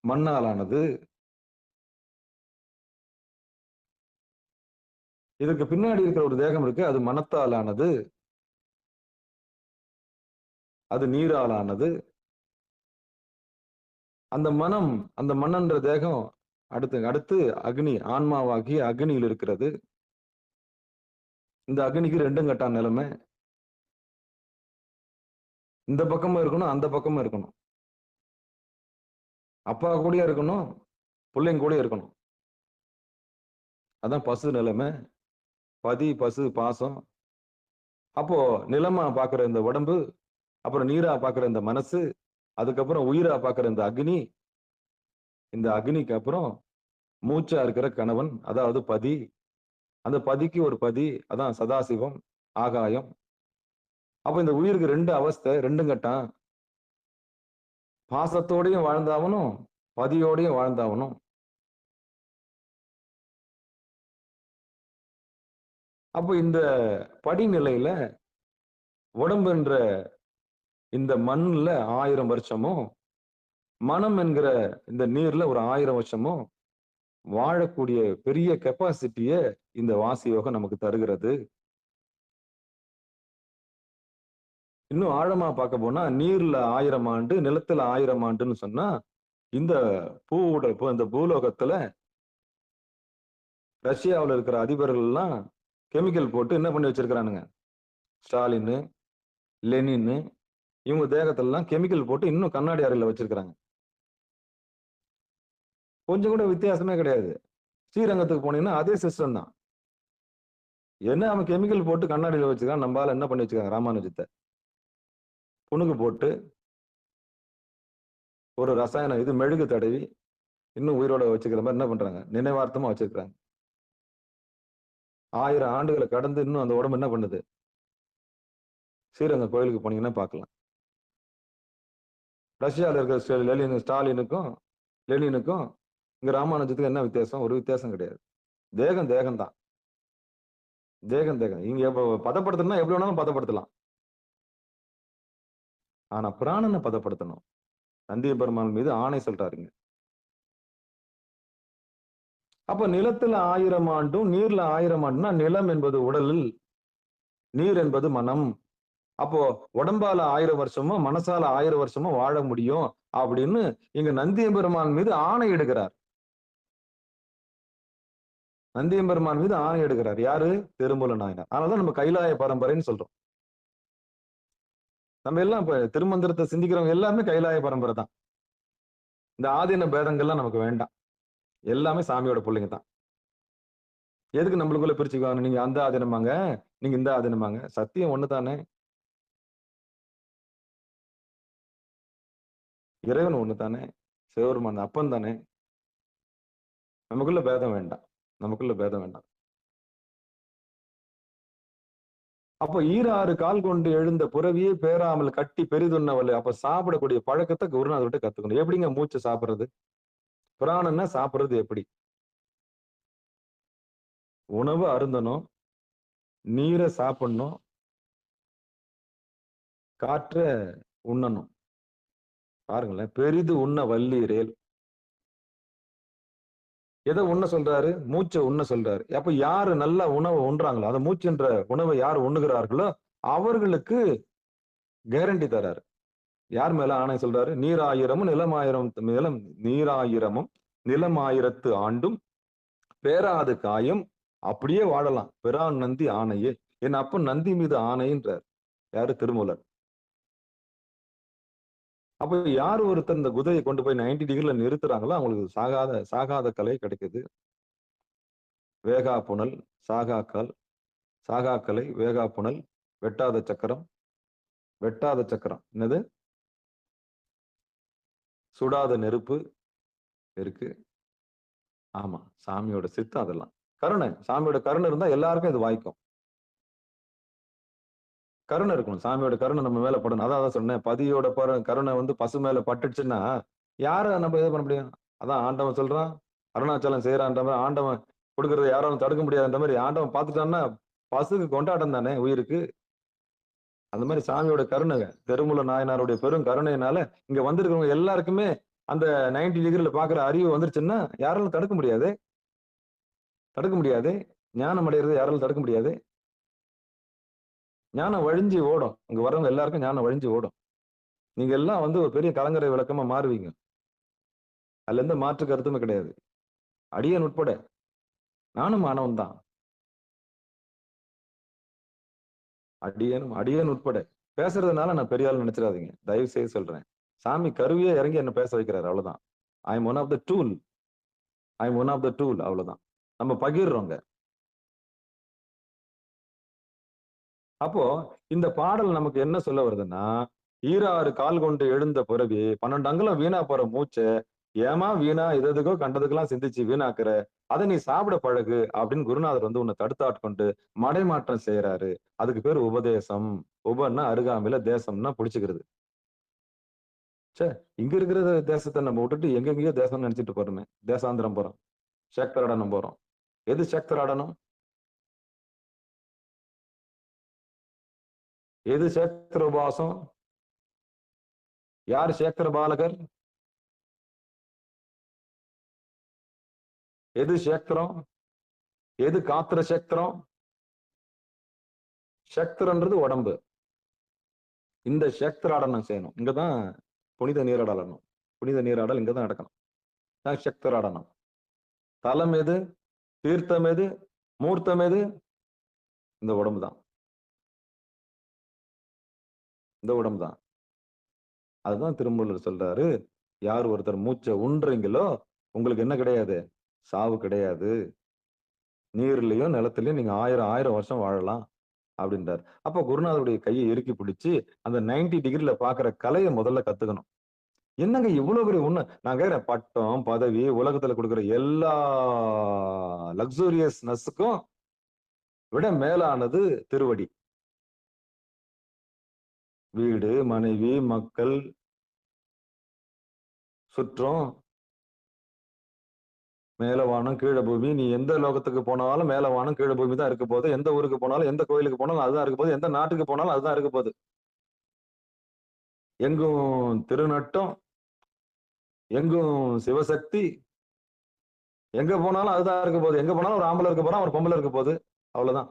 மண்ணாலானது. இதற்கு பின்னாடி இருக்கிற ஒரு தேகம் இருக்கு, அது மனத்தாலானது, அது நீராலானது. அந்த மனம், அந்த மண்ணென்ற தேகம் அடுத்து அக்னி, ஆன்மாவாகிய அக்னியில் இருக்கிறது. இந்த அக்னிக்கு ரெண்டும் கட்டான நிலைமை. இந்த பக்கமும் இருக்கணும், அந்த பக்கமும் இருக்கணும். அப்பா கூட இருக்கணும், பிள்ளைங்க கூட இருக்கணும். அதான் பசு நிலைமை. பதி, பசு, பாசம். அப்போ நிலமா பாக்குற இந்த உடம்பு, அப்புறம் நீரா பாக்குற இந்த மனசு, அதுக்கப்புறம் உயிரா பாக்குற இந்த அக்னி, இந்த அக்னிக்கு அப்புறம் மூச்சா இருக்கிற கணவன், அதாவது பதி. அந்த பதிக்கு ஒரு பதி, அதான் சதாசிவம், ஆகாயம். அப்ப இந்த உயிருக்கு ரெண்டு அவஸ்தை, ரெண்டும் கட்டான். பாசத்தோடையும் வாழ்ந்தாவனும், பதியோடையும் வாழ்ந்தாவனும். அப்போ இந்த படிநிலையில உடம்பு என்ற இந்த மண்ணுல 1000 வருஷமும், மனம் என்கிற இந்த நீர்ல ஒரு 1000 வருஷமும் வாழக்கூடிய பெரிய கெப்பாசிட்டிய இந்த வாசி யோகம் நமக்கு தருகிறது. இன்னும் ஆழமா பார்க்க போனா, நீர்ல 1000 ஆண்டு, நிலத்துல 1000 ஆண்டுன்னு சொன்னா, இந்த இந்த பூலோகத்துல ரஷ்யாவில் இருக்கிற அதிபர்கள் எல்லாம் கெமிக்கல் போட்டு என்ன பண்ணி வச்சிருக்கிறானுங்க? ஸ்டாலின், லெனின், இவங்க தேகத்திலாம் கெமிக்கல் போட்டு இன்னும் கண்ணாடி அறையில வச்சிருக்கிறாங்க. கொஞ்சம் கூட வித்தியாசமே கிடையாது. ஸ்ரீரங்கத்துக்கு போனீங்கன்னா அதே சிஸ்டம் தான். என்ன அவன் கெமிக்கல் போட்டு கண்ணாடியில வச்சுக்கான், நம்மளால என்ன பண்ணி வச்சுக்காங்க? ராமானுஜத்தை புணுகு போட்டு ஒரு ரசாயனம் இது மெழுகு தடவி இன்னும் உயிரோட வச்சுக்கிற மாதிரி என்ன பண்றாங்க? நினைவார்த்தமா வச்சிருக்கிறாங்க. 1000 ஆண்டுகளை கடந்து இன்னும் அந்த உடம்பு என்ன பண்ணுது? ஸ்ரீரங்கம் கோயிலுக்கு போனீங்கன்னா பார்க்கலாம். ரஷ்யாவில் இருக்கிற ஸ்டாலினுக்கும் லெனினுக்கும் இங்க ராமானுஜத்துக்கு என்ன வித்தியாசம்? ஒரு வித்தியாசம் கிடையாது. தேகம் தேகம் தான். தேகம் தேகம். இங்க பதப்படுத்தணும்னா எப்படி வேணாலும் பதப்படுத்தலாம். ஆனா பிராணனை பதப்படுத்தணும். நந்திய பெருமாள் மீது ஆணை சொல்றாருங்க. அப்ப நிலத்துல 1000 ஆண்டும், நீர்ல 1000 ஆண்டுனா, நிலம் என்பது உடலில், நீர் என்பது மனம். அப்போ உடம்பால 1000 வருஷமும், மனசால 1000 வருஷமும் வாழ முடியும் அப்படின்னு இங்க நந்தியம்பெருமான் மீது ஆணை எடுக்கிறார். நந்தியம்பெருமான் மீது ஆணை எடுக்கிறார். யாரு? திருமூல நாயனார். அதனாலதான் நம்ம கைலாய பரம்பரைன்னு சொல்றோம். நம்ம எல்லாம் இப்ப திருமந்திரத்தை சிந்திக்கிறவங்க எல்லாமே கைலாய பரம்பரை தான். இந்த ஆதீன பேதங்கள்லாம் நமக்கு வேண்டாம். எல்லாமே சாமியோட பிள்ளைங்க தான். எதுக்கு நம்மளுக்குள்ள பிரிச்சுக்குவாங்க? நீங்க அந்த ஆதீனமாங்க, நீங்க இந்த ஆதீனமாங்க. சத்தியம் ஒண்ணுதானே. இறைவன் ஒண்ணுதானே. சிவபெருமான் அப்பன் தானே. நமக்குள்ள பேதம் வேண்டாம். நமக்குள்ள பேதம் வேண்டாம். அப்போ 6 கால் கொண்டு எழுந்த புறவியே பேராமல் கட்டி பெரிதுண்ணவள். அப்ப சாப்பிடக்கூடிய பழக்கத்தை குருநாதர் விட்டு கத்துக்கணும். எப்படிங்க மூச்சு சாப்பிடுறது? பிராணன்னா சாப்பிடுறது எப்படி? உணவு அருந்தணும், நீரை சாப்பிடணும், காற்ற உண்ணணும். பாருங்களேன், பெரிது உண்ண வல்லீரேல். எதை உண்ண சொல்றாரு? மூச்சை உண்ண சொல்றாரு. அப்ப யாரு நல்ல உணவை உண்றாங்களோ, அந்த மூச்சுன்ற உணவை யார் உண்ணுகிறார்களோ அவர்களுக்கு கேரண்டி தராரு. யார் மேல ஆணை சொல்றாரு? நீராயிரமும் நீராயிரமும் நிலமாயிரத்து ஆண்டும் பேராது காயம் அப்படியே வாழலாம். பெறான் நந்தி ஆணையே. என் அப்ப நந்தி மீது ஆணைன்றார். யாரு? திருமூலர். அப்ப யார் ஒருத்தர் இந்த குதையை கொண்டு போய் 90 டிகிரில நிறுத்துறாங்களோ அவங்களுக்கு சாகாத கலை கிடைக்குது. வேகா புனல், சாகா கால், சாகாக்கலை, வேகா புனல், வெட்டாத சக்கரம். வெட்டாத சக்கரம் என்னது? சுடாத நெருப்பு இருக்கு. ஆமா, சாமியோட சித்தம் அதெல்லாம். கருணை, சாமியோட கருணை இருந்தா எல்லாருக்கும் இது வாய்க்கும். கருணை இருக்கணும். சாமியோட கருணை நம்ம மேல படணும். அதான் சொன்னேன். பதியோட கருணை வந்து பசு மேல பட்டுச்சுன்னா யார நம்ம இது பண்ண முடியும்? அதான் ஆண்டவன் சொல்றான், அருணாச்சலம் செய்யறான்ற மாதிரி ஆண்டவன் கொடுக்கறத யாராலும் தடுக்க முடியாதுன்ற மாதிரி ஆண்டவன் பார்த்துட்டான்னா பசுக்கு கொண்டாட்டம் தானே உயிருக்கு. அந்த மாதிரி சாமியோட கருணை, தெருமுல நாயனாருடைய பெரும் கருணையினால இங்க வந்திருக்கிறவங்க எல்லாருக்குமே அந்த 90 டிகிரில பாக்குற அறிவு வந்துருச்சுன்னா யாராலும் தடுக்க முடியாது. தடுக்க முடியாது. ஞானம் அடைகிறது யாராலும் தடுக்க முடியாது. ஞானம் வழிஞ்சு ஓடும். இங்க வர்றவங்க எல்லாருக்கும் ஞானம் வழிஞ்சு ஓடும். நீங்க எல்லாம் வந்து ஒரு பெரிய கலங்கரை விளக்கமா மாறுவீங்க. அதுல எந்த மாற்று கருத்துமே கிடையாது. அடியேன் உட்பட நானும் மாணவன் தான். அடியேன் உட்பட பேசுறதுனால நான் பெரிய ஆள் நினைச்சிடாதீங்க. தயவு செய்து சொல்றேன். சாமி கருவியே இறங்கி என்ன பேச வைக்கிறாரு, அவ்வளவுதான். I am one of the tool. அவ்வளவுதான். நம்ம பகிர்றோங்க. அப்போ இந்த பாடல் நமக்கு என்ன சொல்ல வருதுன்னா, ஈராறு கால் கொண்டு எழுந்த பிறவி 12 அங்குலம் வீணா போற மூச்சை ஏமா வீணா எதுக்கோ கண்டதுக்கெல்லாம் சிந்திச்சு வீணாக்குற, அதை நீ சாப்பிட பழகு அப்படின்னு குருநாதர் வந்து உன்னை தடுத்தாட்கொண்டு மடைமாற்றம் செய்யறாரு. அதுக்கு பேர் உபதேசம். உபன்னா அருகாமையில, தேசம்னா புடிச்சுக்கிறது. சே, இங்க இருக்கிற தேசத்தை நம்ம விட்டுட்டு எங்கெங்கயோ தேசம் நினைச்சிட்டு போறோமே. தேசாந்திரம் போறோம், சேக்தராடனம் போறோம். எது சேக்தராடனம்? எது சேக்தர உபாசம்? யார் சேக்தர பாலகர்? எது சேக்திரம்? எது காத்திர சேக்திரம்? சேக்திரன்றது உடம்பு. இந்த சேக்தராடனம் செய்யணும். இங்கதான் புனித நீராடணும். புனித நீராடல் இங்கதான் நடக்கணும். சேக்தராடனம். தலம் எது? தீர்த்தம் எது? மூர்த்தம் எது? இந்த உடம்பு தான். இந்த உடம்பு தான். அதுதான் திருமூலர் சொல்றாரு, யார் ஒருத்தர் மூச்சை உண்றீங்களோ உங்களுக்கு என்ன கிடையாது? சாவு கிடையாது. நீர்லயும் நிலத்திலயும் நீங்க 1000 வருஷம் வாழலாம் அப்படின்றார். அப்ப குருநாதருடைய கையை இறுக்கி பிடிச்சு அந்த 90 டிகிரில பாக்குற கலையை முதல்ல கத்துக்கணும். என்னங்க இவ்வளவு பெரிய உண்மை? நான் கேக்குறேன், பட்டம் பதவி உலகத்துல கொடுக்குற எல்லா லக்ஸூரியஸ்னஸுக்கும் விட மேலானது திருவடி. வீடு, மனைவி, மக்கள், சுற்றம், மேலவானம் கீழ பூமி. நீ எந்த லோகத்துக்கு போனாலும் மேலவானம் கீழ பூமி தான் இருக்க போகுது. எந்த ஊருக்கு போனாலும், எந்த கோயிலுக்கு போனாலும் அதுதான் இருக்க போகுது. எந்த நாட்டுக்கு போனாலும் அதுதான் இருக்க போகுது. எங்கும் திருநட்டம், எங்கும் சிவசக்தி. எங்க போனாலும் அதுதான் இருக்க போகுது. எங்க போனாலும் ஒரு ஆம்பளை இருக்க போறான், ஒரு பொம்பளை இருக்க போகுது. அவ்வளவுதான்.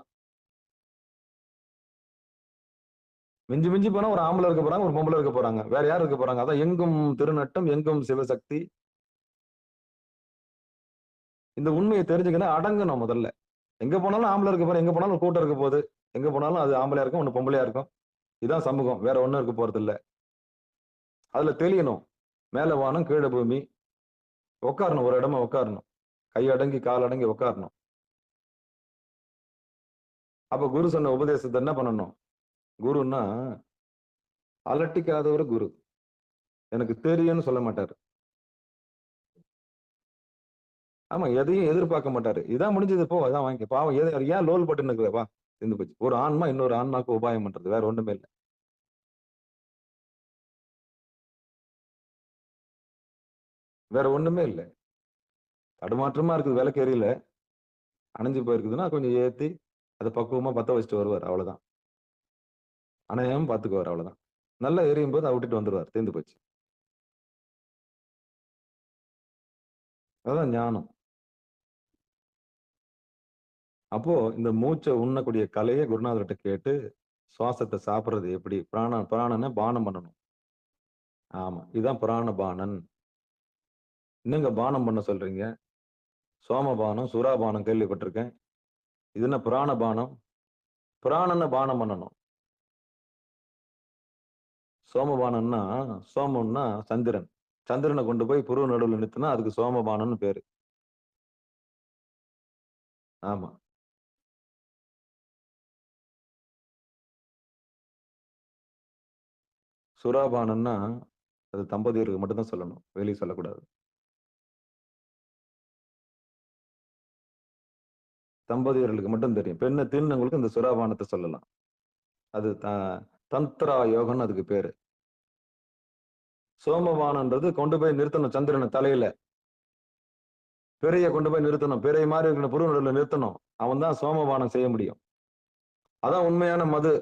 மிஞ்சி மிஞ்சி போனா ஒரு ஆம்பளை இருக்க போறாங்க, ஒரு பொம்பளை இருக்க போறாங்க. வேற யார் இருக்க போறாங்க? அதான் எங்கும் திருநட்டம், எங்கும் சிவசக்தி. இந்த உண்மையை தெரிஞ்சுக்கணும், அடங்கணும் முதல்ல. எங்க போனாலும் ஆம்பளை இருக்க போறேன், எங்க போனாலும் கூட்டம் இருக்க போகுது. எங்க போனாலும் அது ஆம்பளையா இருக்கும், ஒண்ணு பொம்பளையா இருக்கும். இதுதான் சமூகம், வேற ஒண்ணும் இருக்க போறது இல்ல. அதுல தெளியணும். மேல வானம் கீழே பூமி. உட்காரணும், ஒரு இடமா உட்காரணும். கையடங்கி காலடங்கி உட்காரணும். அப்ப குரு சொன்ன உபதேசத்தை என்ன பண்ணணும்? குருன்னா அலட்டிக்காதவர் குரு. எனக்கு தெரியும்னு சொல்ல மாட்டாரு. ஆமா, எதையும் எதிர்பார்க்க மாட்டாரு. இதான் முடிஞ்சது, போ அதான் வாங்கி. பாவம் ஏன் லோல் பட்டு இருக்குதா? இருந்து போச்சு. ஒரு ஆன்மா இன்னொரு ஆன்மாக்கு உபாயம் பண்றது, வேற ஒண்ணுமே இல்லை. வேற ஒண்ணுமே இல்லை. தடுமாற்றமா இருக்குது, விளக்கு எரியல, அணைஞ்சு போயிருக்குதுன்னா கொஞ்சம் ஏத்தி அதை பக்குவமா பத்த வச்சுட்டு வருவார், அவ்வளவுதான். அணையாம பாத்துக்குவார், அவ்வளவுதான். நல்லா எரியும் போது அதை விட்டுட்டு வந்துருவார், தீர்ந்து போச்சு. அதான் ஞானம். அப்போ இந்த மூச்சை உண்ணக்கூடிய கலையை குருநாதர்கிட்ட கேட்டு, சுவாசத்தை சாப்பிடுறது எப்படி? பிராணனை பானம் பண்ணணும். ஆமா, இதுதான் பிராண பானன். என்னங்க பானம் பண்ண சொல்றீங்க? சோமபானம், சூராபானம் கேள்விப்பட்டிருக்கேன். இது என்ன பிராண பானம்? பிராணனை பானம் பண்ணணும். சோமபானம்னா, சோமம்னா சந்திரன். சந்திரனை கொண்டு போய் புருவ நடுவில் நிறுத்தினா அதுக்கு சோமபானம்னு பேரு. ஆமா. சுறாபானம்னா அது தம்பதியருக்கு மட்டும்தான் சொல்லணும், வெளியே சொல்லக்கூடாது. தம்பதியர்களுக்கு மட்டும் தெரியும். பெண்ணை தீர்ந்தவங்களுக்கு இந்த சுறாபானத்தை சொல்லலாம். அது தந்திரா யோகம்னு அதுக்கு பேரு. சோமபானம்ன்றது கொண்டு போய் நிறுத்தணும் சந்திரனை தலையில. பிறைய கொண்டு போய் நிறுத்தணும். பிறை மாதிரி இருக்கிற புரு நடுவில் நிறுத்தணும். அவன் தான் சோமபானம் செய்ய முடியும். அதான் உண்மையான மது.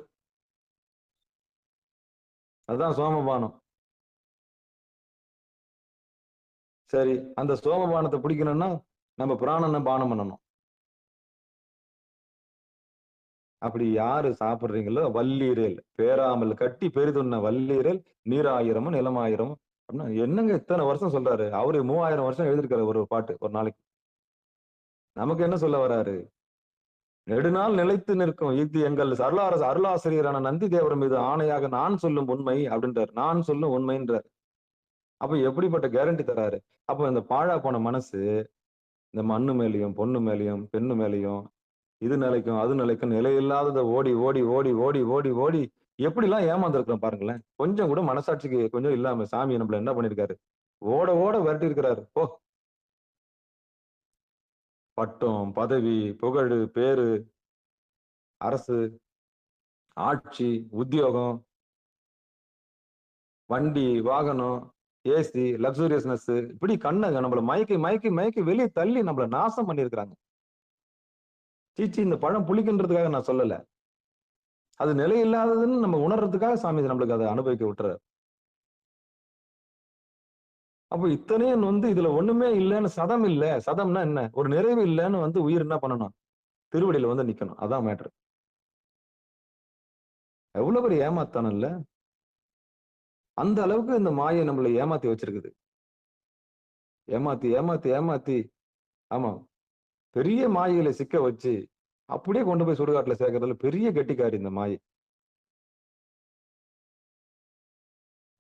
அதுதான் சோமபானம். சரி, அந்த சோமபானத்தை பிடிக்கணும்னா நம்ம பிராணனை பானம் பண்ணணும். அப்படி யாரு சாப்பிடுறீங்களோ வல்லீரல் பேராமல் கட்டி பெரிதுண்ண வல்லீரல் நீராயிரமும் நிலமாயிரமும் அப்படின்னா என்னங்க இத்தனை வருஷம் சொல்றாரு? அவரு 3000 வருஷம் எழுதியிருக்காரு ஒரு பாட்டு ஒரு நாளைக்கு. நமக்கு என்ன சொல்ல வராரு? நெடுநாள் நிலைத்து நிற்கும் இது எங்கள் அருளாசிரியரான நந்தி தேவர் மீது ஆணையாக நான் சொல்லும் உண்மை அப்படின்றார். நான் சொல்லும் உண்மைன்றார். அப்ப எப்படிப்பட்ட கேரண்டி தராரு? அப்ப இந்த பாழா போன மனசு இந்த மண்ணு மேலையும் பொண்ணு மேலையும் பெண்ணு மேலையும் இது நிலைக்கும் அது நிலைக்கும் நிலையில்லாததை ஓடி ஓடி ஓடி ஓடி ஓடி ஓடி எப்படிலாம் ஏமாந்துருக்கிறோம் பாருங்களேன். கொஞ்சம் கூட மனசாட்சிக்கு கொஞ்சம் இல்லாம சாமி நம்மள என்ன பண்ணிருக்காரு? ஓட ஓட விரட்டி இருக்கிறாரு. ஓ, பட்டம் பதவி புகழ் பேரு அரசு ஆட்சி உத்தியோகம் வண்டி வாகனம் ஏசி லக்ஸூரியஸ்னஸ் இப்படி கண்ணங்க நம்மள மயக்கி மயக்கி மயக்கி வெளியே தள்ளி நம்மள நாசம் பண்ணிருக்கிறாங்க. சீச்சி, இந்த பழம் புளிக்கின்றதுக்காக நான் சொல்லல. அது நிலை இல்லாததுன்னு நம்ம உணர்றதுக்காக சாமி நம்மளுக்கு அதை அனுபவிக்க விட்டுறாரு. அப்போ இத்தனையும் இதுல ஒண்ணுமே இல்லைன்னு சதம் இல்ல. சதம்னா என்ன? ஒரு நிறைவு இல்லைன்னு உயிர் என்ன பண்ணணும்? திருவடியில நிக்கணும். அதான் மேட்ரு. எவ்வளவு பெரிய ஏமாத்தானம் இல்ல? அந்த அளவுக்கு இந்த மாயை நம்மளை ஏமாத்தி வச்சிருக்குது. ஏமாத்தி ஏமாத்தி ஏமாத்தி ஆமா பெரிய மாயைகளை சிக்க வச்சு அப்படியே கொண்டு போய் சுடுகாட்டுல சேர்க்கறதுல பெரிய கெட்டிக்காரி இந்த மாயை.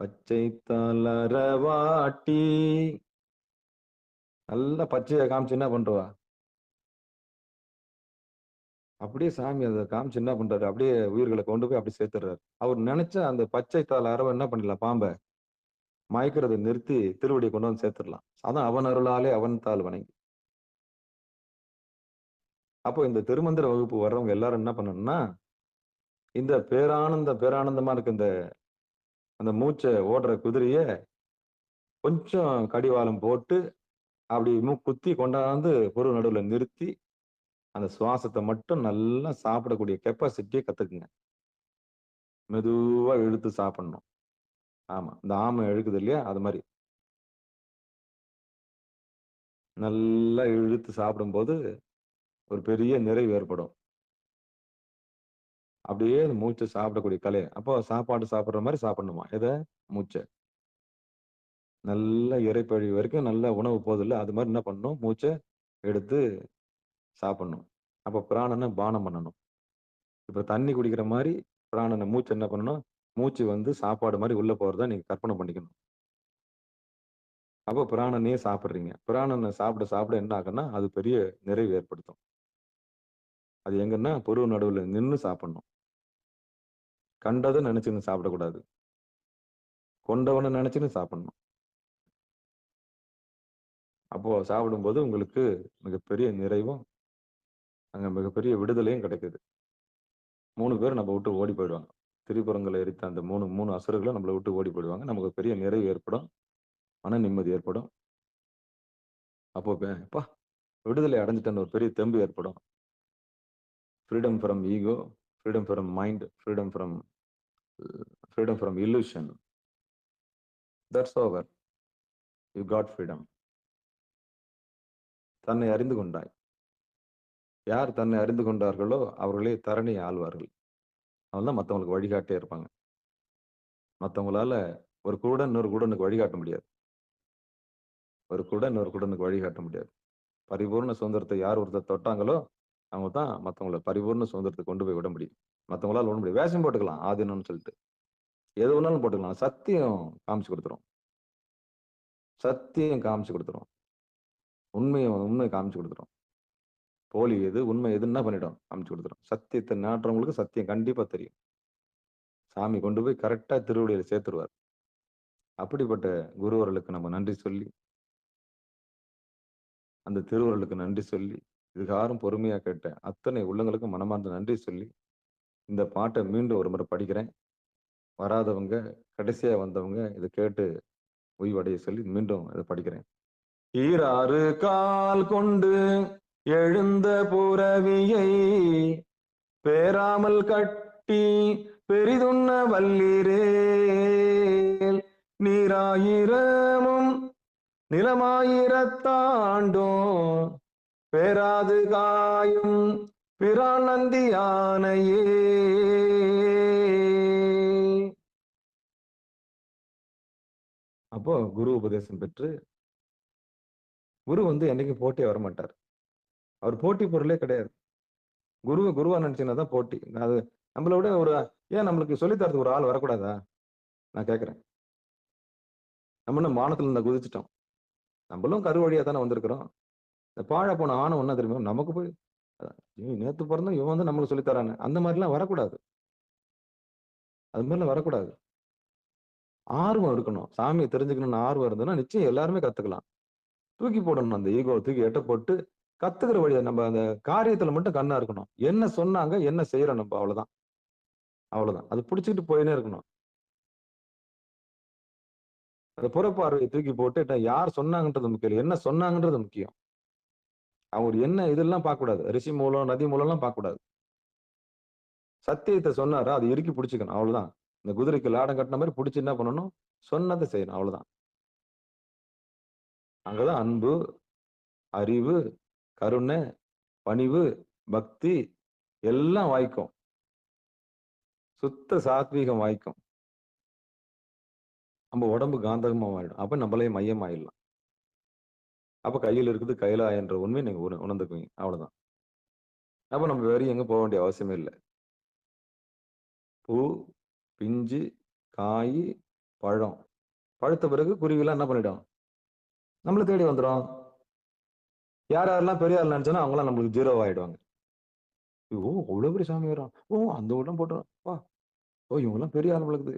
பச்சை தளரவாட்டி நல்லா பச்சையை காமிச்சு என்ன பண்றவா? அப்படியே சாமி அதை காமிச்சு என்ன பண்றாரு? அப்படியே உயிர்களை கொண்டு போய் அப்படி சேர்த்துறாரு. அவர் நினைச்ச அந்த பச்சை தாள் அரவை என்ன பண்ணிடலாம்? பாம்பை மயக்கிறதை நிறுத்தி திருவடியை கொண்டு வந்து சேர்த்துடலாம். அதான் அவன் அருளாலே அவன் தாள் வணங்கி. அப்போ இந்த திருமந்திர வகுப்பு வர்றவங்க எல்லாரும் என்ன பண்ணணும்னா இந்த பேரானந்தமா இருக்கு இந்த அந்த மூச்சை ஓடுற குதிரைய கொஞ்சம் கடிவாளம் போட்டு அப்படி குத்தி கொண்டாந்து பொருள் நடுவில் நிறுத்தி அந்த சுவாசத்தை மட்டும் நல்லா சாப்பிடக்கூடிய கெப்பாசிட்டியை கத்துக்குங்க. மெதுவா இழுத்து சாப்பிடணும். ஆமா, இந்த ஆமை இழுக்குது இல்லையா, அது மாதிரி நல்லா இழுத்து சாப்பிடும்போது ஒரு பெரிய நிறைவு ஏற்படும். அப்படியே மூச்சை சாப்பிடக்கூடிய கலை. அப்போ சாப்பாடு சாப்பிடுற மாதிரி சாப்பிடணுமா? எதை? மூச்சை நல்ல இறைப்பழி வரைக்கும் நல்ல உணவு போதில்லை, அது மாதிரி என்ன பண்ணணும்? மூச்சை எடுத்து சாப்பிடணும். அப்போ பிராணனை பானம் பண்ணணும். இப்ப தண்ணி குடிக்கிற மாதிரி பிராணனை மூச்சு என்ன பண்ணணும்? மூச்சு சாப்பாடு மாதிரி உள்ள போறதா நீங்க கற்பனை பண்ணிக்கணும். அப்போ பிராணனையே சாப்பிடுறீங்க. பிராணனை சாப்பிட சாப்பிட என்ன ஆகுன்னா அது பெரிய நிறைவு ஏற்படுத்தும். அது எங்கன்னா பொருள் நடுவுல நின்று சாப்பிடணும். கண்டதை நினைச்சுன்னு சாப்பிடக்கூடாது. கொண்டவனை நினைச்சுன்னு சாப்பிடணும். அப்போ சாப்பிடும்போது உங்களுக்கு மிகப்பெரிய நிறைவும் அங்க மிகப்பெரிய விடுதலையும் கிடைக்குது. 3 பேர் நம்ம விட்டு ஓடி போயிடுவாங்க. திரிபுரங்களை எரித்த அந்த மூணு அசுரர்களும் நம்மளை விட்டு ஓடி போயிடுவாங்க. நமக்கு பெரிய நிறைவு ஏற்படும், மன நிம்மதி ஏற்படும். அப்போ அப்பா விடுதலை அடைஞ்சிட்டேன்னு ஒரு பெரிய தெம்பு ஏற்படும். Freedom from ego, freedom from mind, freedom from illusion. That's over. You got freedom. தன்னை அறிந்து கொண்டாய். யார் தன்னை அறிந்து கொண்டார்களோ அவர்களே தரணியை ஆழ்வார்கள். அவங்கதான் மற்றவங்களுக்கு வழிகாட்டே இருப்பாங்க. மற்றவங்களால ஒரு குருடன் இன்னொரு குருடனுக்கு வழிகாட்ட முடியாது. ஒரு குருடன் இன்னொரு குருடனுக்கு வழிகாட்ட முடியாது. பரிபூர்ண சுதந்திரத்தை யார் ஒருத்தர் தொட்டாங்களோ அவங்க தான் மற்றவங்களை பரிபூர்ண சுதந்திரத்தை கொண்டு போய் விட முடியும். மற்றவங்களால விட முடியும். வேஷம் போட்டுக்கலாம் ஆதீனம்னு சொல்லிட்டு, எது வேணாலும் போட்டுக்கலாம். சத்தியம் காமிச்சு கொடுத்துரும். சத்தியம் காமிச்சு கொடுத்துரும். உண்மையை காமிச்சு கொடுத்துரும். போலி எது உண்மை எதுன்னு என்ன பண்ணிடும்? காமிச்சு கொடுத்துரும். சத்தியத்தை நாட்டுறவங்களுக்கு சத்தியம் கண்டிப்பா தெரியும். சாமி கொண்டு போய் கரெக்டா திருவடியில சேர்த்துருவார். அப்படிப்பட்ட குருவர்களுக்கு நம்ம நன்றி சொல்லி, அந்த திருவருளுக்கு நன்றி சொல்லி, இதுகாரும் பொறுமையா கேட்ட அத்தனை உள்ளங்களுக்கும் மனமார்ந்த நன்றி சொல்லி, இந்த பாட்டை மீண்டும் ஒரு முறை படிக்கிறேன். வராதவங்க, கடைசியா வந்தவங்க இதை கேட்டு ஓய்வடைய சொல்லி மீண்டும் இதை படிக்கிறேன். ஈராறு கால் கொண்டு எழுந்த புரவியை பேராமல் கட்டி பெரிதுண்ண வல்லீரேல் நீராயிரமும் நிலமாயிரத்தாண்டும் பேராது காயும் பிரான் நந்தியானையே. அப்போ குரு உபதேசம் பெற்று, குரு என்னைக்கு போட்டியே வரமாட்டார். அவர் போட்டி பொருளே கிடையாது. குருவா நினைச்சீங்கன்னா தான் போட்டி. அது நம்மள விட ஏன் நம்மளுக்கு சொல்லித்தரது ஒரு ஆள் வரக்கூடாதா? நான் கேட்கிறேன். நம்ம என்ன வானத்துல இருந்தா குதிச்சிட்டோம்? நம்மளும் கரு வழியா தானே வந்திருக்கிறோம். இந்த பாழ போன ஆணவம் என்ன தெரியுமா? நமக்கு போய் நேத்து பிறந்தோம் இவன் நம்மளுக்கு சொல்லித்தரானு அந்த மாதிரிலாம் வரக்கூடாது. அது மாதிரிலாம் வரக்கூடாது. ஆர்வம் இருக்கணும். சாமியை தெரிஞ்சுக்கணும்னு ஆர்வம் இருந்ததுன்னா நிச்சயம் எல்லாருமே கத்துக்கலாம். தூக்கி போடணும், அந்த ஈகோ தூக்கி எட்ட போட்டு கத்துக்கிற வழியை நம்ம அந்த காரியத்துல மட்டும் கண்ணா இருக்கணும். என்ன சொன்னாங்க, என்ன செய்யறோம் நம்ம, அவ்வளவுதான். அது பிடிச்சிக்கிட்டு போயினே இருக்கணும். அந்த புறப்பார்வையை தூக்கி போட்டு யார் சொன்னாங்கன்றது முக்கியம், என்ன சொன்னாங்கன்றது முக்கியம். அவங்க என்ன இதெல்லாம் பார்க்க கூடாது. ரிஷி மூலம், நதி மூலம் எல்லாம் பார்க்க கூடாது. சத்தியத்தை சொன்னாரா அதை இறுக்கி பிடிச்சிக்கணும், அவ்வளவுதான். இந்த குதிரைக்கு லாடம் கட்டின மாதிரி பிடிச்சி என்ன பண்ணணும், சொன்னதை செய்யணும், அவ்வளவுதான். அங்கதான் அன்பு, அறிவு, கருணை, பணிவு, பக்தி எல்லாம் வாய்க்கும். சுத்த சாத்வீகம் வாய்க்கும். நம்ம உடம்பு காந்தகமா ஆயிடும். அப்ப நம்மளே மையம் ஆயிடலாம். அப்ப கையில் இருக்குது கையிலா என்ற உண்மை நீங்க உணர்ந்துக்குவீங்க, அவ்வளவுதான். அப்ப நம்ம வேற எங்க போக வேண்டிய அவசியமே இல்லை. பூ, பிஞ்சு, காய், பழம். பழுத்த பிறகு குருவிலாம் என்ன பண்ணிடும், நம்மளை தேடி வந்துடும். யாரெல்லாம் பெரிய ஆள் நினைச்சோன்னா அவங்களாம் நம்மளுக்கு ஜீரோ ஆயிடுவாங்க. ஓ அவ்வளவு பெரிய சாமி வரும், ஓ அந்த ஊர்லாம் போட்டோம், வா ஓ இவங்கெல்லாம் பெரிய ஆள் வளர்க்குது,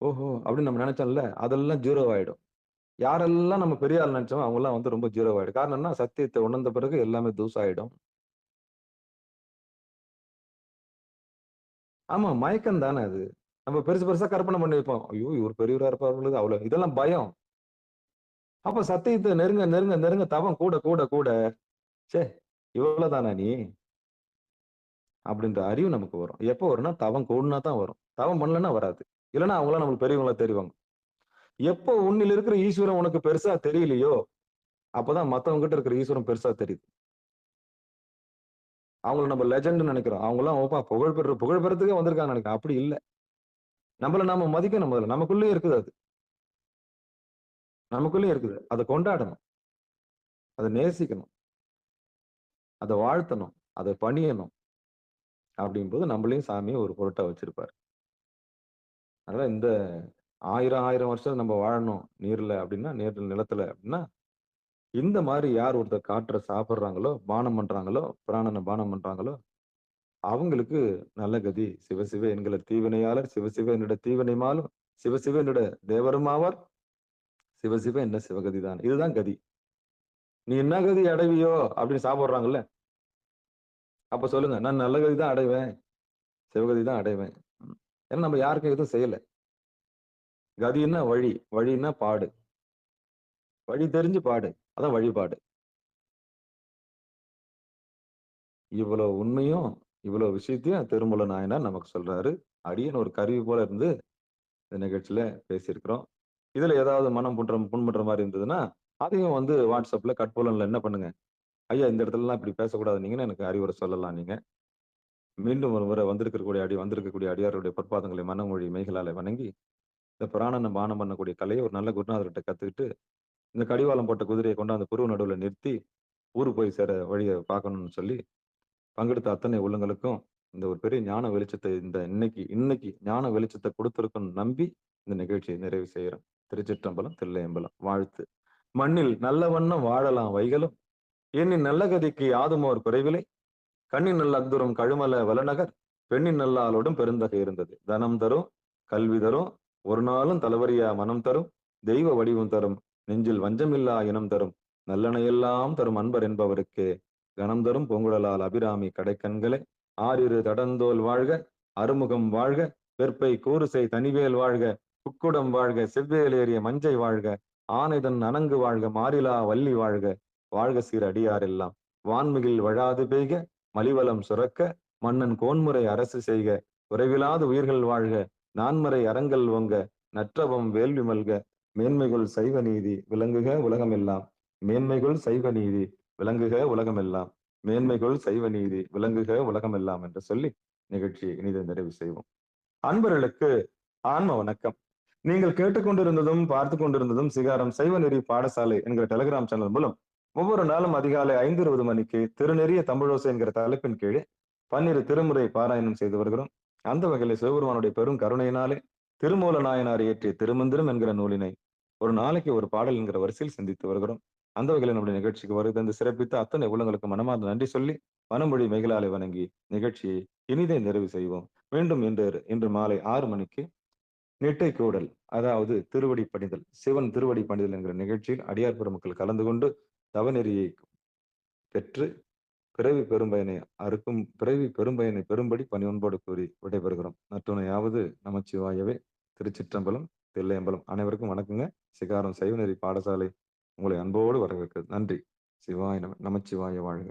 ஓஹோ அப்படின்னு நம்ம நினைச்சோம்ல, அதெல்லாம் ஜீரோ ஆயிடும். யாரெல்லாம் நம்ம பெரிய ஆள் நினைச்சோம் அவங்கெல்லாம் ரொம்ப ஜீரோ ஆயிடும். காரணம் என்ன, சத்தியத்தை உணர்ந்த பிறகு எல்லாமே தூசாயிடும். ஆமா, மயக்கம் தானே அது. நம்ம பெருசு பெருசா கற்பனை பண்ணி வைப்போம். ஐயோ இவர் பெரியவரா இருப்பாரு, அவ்வளவு இதெல்லாம் பயம். அப்ப சத்தியத்தை நெருங்க நெருங்க நெருங்க தவம் கூட கூட கூட சே இவ்வளவுதானா நீ அப்படின்ற அறிவு நமக்கு வரும். எப்போ வரும்னா தவம் கூடனா தான் வரும். தவம் பண்ணலன்னா வராது. இல்லைன்னா அவங்களாம் நம்மளுக்கு பெரியவங்களா தெரிவாங்க. எப்போ உன்னில் இருக்கிற ஈஸ்வரன் உனக்கு பெருசா தெரியலையோ அப்பதான் மத்தவங்க கிட்ட இருக்கிற ஈஸ்வரன் பெருசா தெரியுது. அவங்கள நம்ம லெஜண்ட் நினைக்கிறோம். அவங்க எல்லாம் ஓப்பா புகழ் பெறத்துக்கே வந்திருக்காங்க நினைக்கிறேன். அப்படி இல்லை. நம்மள நாம மதிக்கணும். முதல்ல நமக்குள்ளே இருக்குது. அது நமக்குள்ளே இருக்குது. அதை கொண்டாடணும், அதை நேசிக்கணும், அதை வாழ்த்தணும், அதை பணியணும். அப்படிங்கும்போது நம்மளையும் சாமியை ஒரு பொருட்டா வச்சிருப்பாரு. அதனால இந்த 1000 வருஷம் நம்ம வாழணும் நீர்ல அப்படின்னா, நிலத்துல அப்படின்னா, இந்த மாதிரி யார் ஒருத்தர் காற்றை சாப்பிட்றாங்களோ, பானம் பண்றாங்களோ, பிராணனை பானம் பண்றாங்களோ அவங்களுக்கு நல்ல கதி. சிவசிவ என்கிற தீவினையாளர், சிவசிவ என்னோட தீவினை மாலும், சிவசிவ என்னோட தேவருமாவார், சிவசிவ என்ன சிவகதி தான். இதுதான் கதி. நீ என்ன கதி அடைவியோ அப்படின்னு சாப்பிடுறாங்கல்ல, அப்ப சொல்லுங்க, நான் நல்ல கதி தான் அடைவேன், சிவகதி தான் அடைவேன். ஏன்னா நம்ம யாருக்கும் எதுவும் செய்யல. கதின்னா வழி, வழின்னா பாடு, வழி தெரிஞ்சு பாடு, அதான் வழிபாடு. இவ்வளவு உண்மையும் இவ்வளவு விஷயத்தையும் திருமூல நாயனார் நமக்கு சொல்றாரு. அடியன் ஒரு கருவி போல இருந்து இந்த நிகழ்ச்சியில பேசியிருக்கிறோம். இதுல ஏதாவது மனம் புண்படுற மாதிரி இருந்ததுன்னா அதையும் வாட்ஸ்அப்ல கட்புலன்ல என்ன பண்ணுங்க, ஐயா இந்த இடத்துலலாம் இப்படி பேசக்கூடாது நீங்கன்னு எனக்கு அறிவுரை சொல்லலாம். நீங்க மீண்டும் ஒரு முறை வந்திருக்கக்கூடிய அடியாருடைய பொற்பாதங்களை மனமொழி மெய்களால வணங்கி இந்த பிராணனை பானம் பண்ணக்கூடிய கலையை ஒரு நல்ல குருநாதர்கிட்ட கத்துக்கிட்டு இந்த கடிவாளம் போட்ட குதிரையை கொண்டாந்து குருவு நடுவில் நிறுத்தி ஊரு போய் சேர வழியை பார்க்கணும்னு சொல்லி பங்கெடுத்த அத்தனை உள்ளங்களுக்கும் இந்த ஒரு பெரிய ஞான வெளிச்சத்தை இன்னைக்கு ஞான வெளிச்சத்தை கொடுத்திருக்கும் நம்பி இந்த நிகழ்ச்சியை நிறைவு செய்யறோம். திருச்சிற்றம்பலம், தில்லையம்பலம். வாழ்த்து. மண்ணில் நல்ல வண்ணம் வாழலாம் வைகளும், எண்ணின் நல்ல கதிக்கு யாதுமோர் குறைவிலை, கண்ணின் நல்ல அக்துரம் கழுமல வலநகர், பெண்ணின் நல்லாளோடும் பெருந்தகை இருந்தது. தனம் தரும், கல்வி தரும், ஒரு நாளும் தலைவரியா மனம் தரும், தெய்வ வடிவம் தரும், நெஞ்சில் வஞ்சமில்லா இனம் தரும், நல்லனையெல்லாம் தரும் அன்பர் என்பவருக்கு கணம் தரும் பூங்குழலால் அபிராமி கடைக்கண்களே, ஆறிரு தடந்தோல் வாழ்க, அறுமுகம் வாழ்க, வெற்பை கூறுசை தனிவேல் வாழ்க, புக்குடம் வாழ்க, செவ்வேல் ஏறிய மஞ்சை வாழ்க, ஆனைதன் அணங்கு வாழ்க, மாறிலா வள்ளி வாழ்க, வாழ்க சீர் அடியாரெல்லாம், வான்மிகில் வழாது பெய்க, மலிவலம் சுரக்க, மன்னன் கோன்முறை அரசு செய்க, குறைவிலாத உயிர்கள் வாழ்க, நான்மறை அறங்கள் ஓங்க, நற்றவம் வேள்வி மல்க, மேன்மைகள் சைவ நீதி விளங்குக உலகமெல்லாம், மேன்மைகள் சைவ நீதி விளங்குக உலகமெல்லாம், மேன்மைகள் சைவ நீதி விளங்குக உலகமெல்லாம் என்று சொல்லி நிகழ்ச்சியை இனிதை நிறைவு செய்வோம். அன்பர்களுக்கு ஆன்ம வணக்கம். நீங்கள் கேட்டுக்கொண்டிருந்ததும் பார்த்து கொண்டிருந்ததும் சிகாரம் சைவ நெறி பாடசாலை என்கிற டெலிகிராம் சேனல் மூலம் ஒவ்வொரு நாளும் அதிகாலை 5:20 மணிக்கு திருநெறிய தமிழோசை என்கிற தலைப்பின் கீழே 12 திருமுறை பாராயணம் செய்து வருகிறோம். அந்த வகையில் சிவபெருமானுடைய பெரும் கருணையினாலே திருமூல நாயனார் இயற்றிய திருமந்திரம் என்கிற நூலினை ஒரு நாளைக்கு ஒரு பாடல் என்கிற வரிசையில் சிந்தித்து வருகிறோம். அந்த வகையில் நம்முடைய நிகழ்ச்சிக்கு வருகை தந்து சிறப்பித்த அத்தனை உள்ளங்களுக்கு மனமார்ந்த நன்றி சொல்லி வனமொழி மேகலாலை வணங்கி நிகழ்ச்சியை இனிதே நிறைவு செய்வோம். மீண்டும் இன்று மாலை 6 மணிக்கு நெட்டை கூடல், அதாவது திருவடி பணிதல், சிவன் திருவடி பணிதல் என்கிற நிகழ்ச்சியில் அடியார் பெருமக்கள் கலந்து கொண்டு தவநெறியை பெற்று பிறவி பெரும்பயனை பெரும்படி பணியொன்போடு கூறி விடைபெறுகிறோம். நற்றுணையாவது நமச்சிவாயவே. திருச்சிற்றம்பலம், தில்லையம்பலம். அனைவருக்கும் வணக்கங்க. சிகாரம் சைவநெறி பாடசாலை உங்களை அன்போடு வரவேற்கிறது. நன்றி. சிவாய நமச்சிவாய வாழ்க.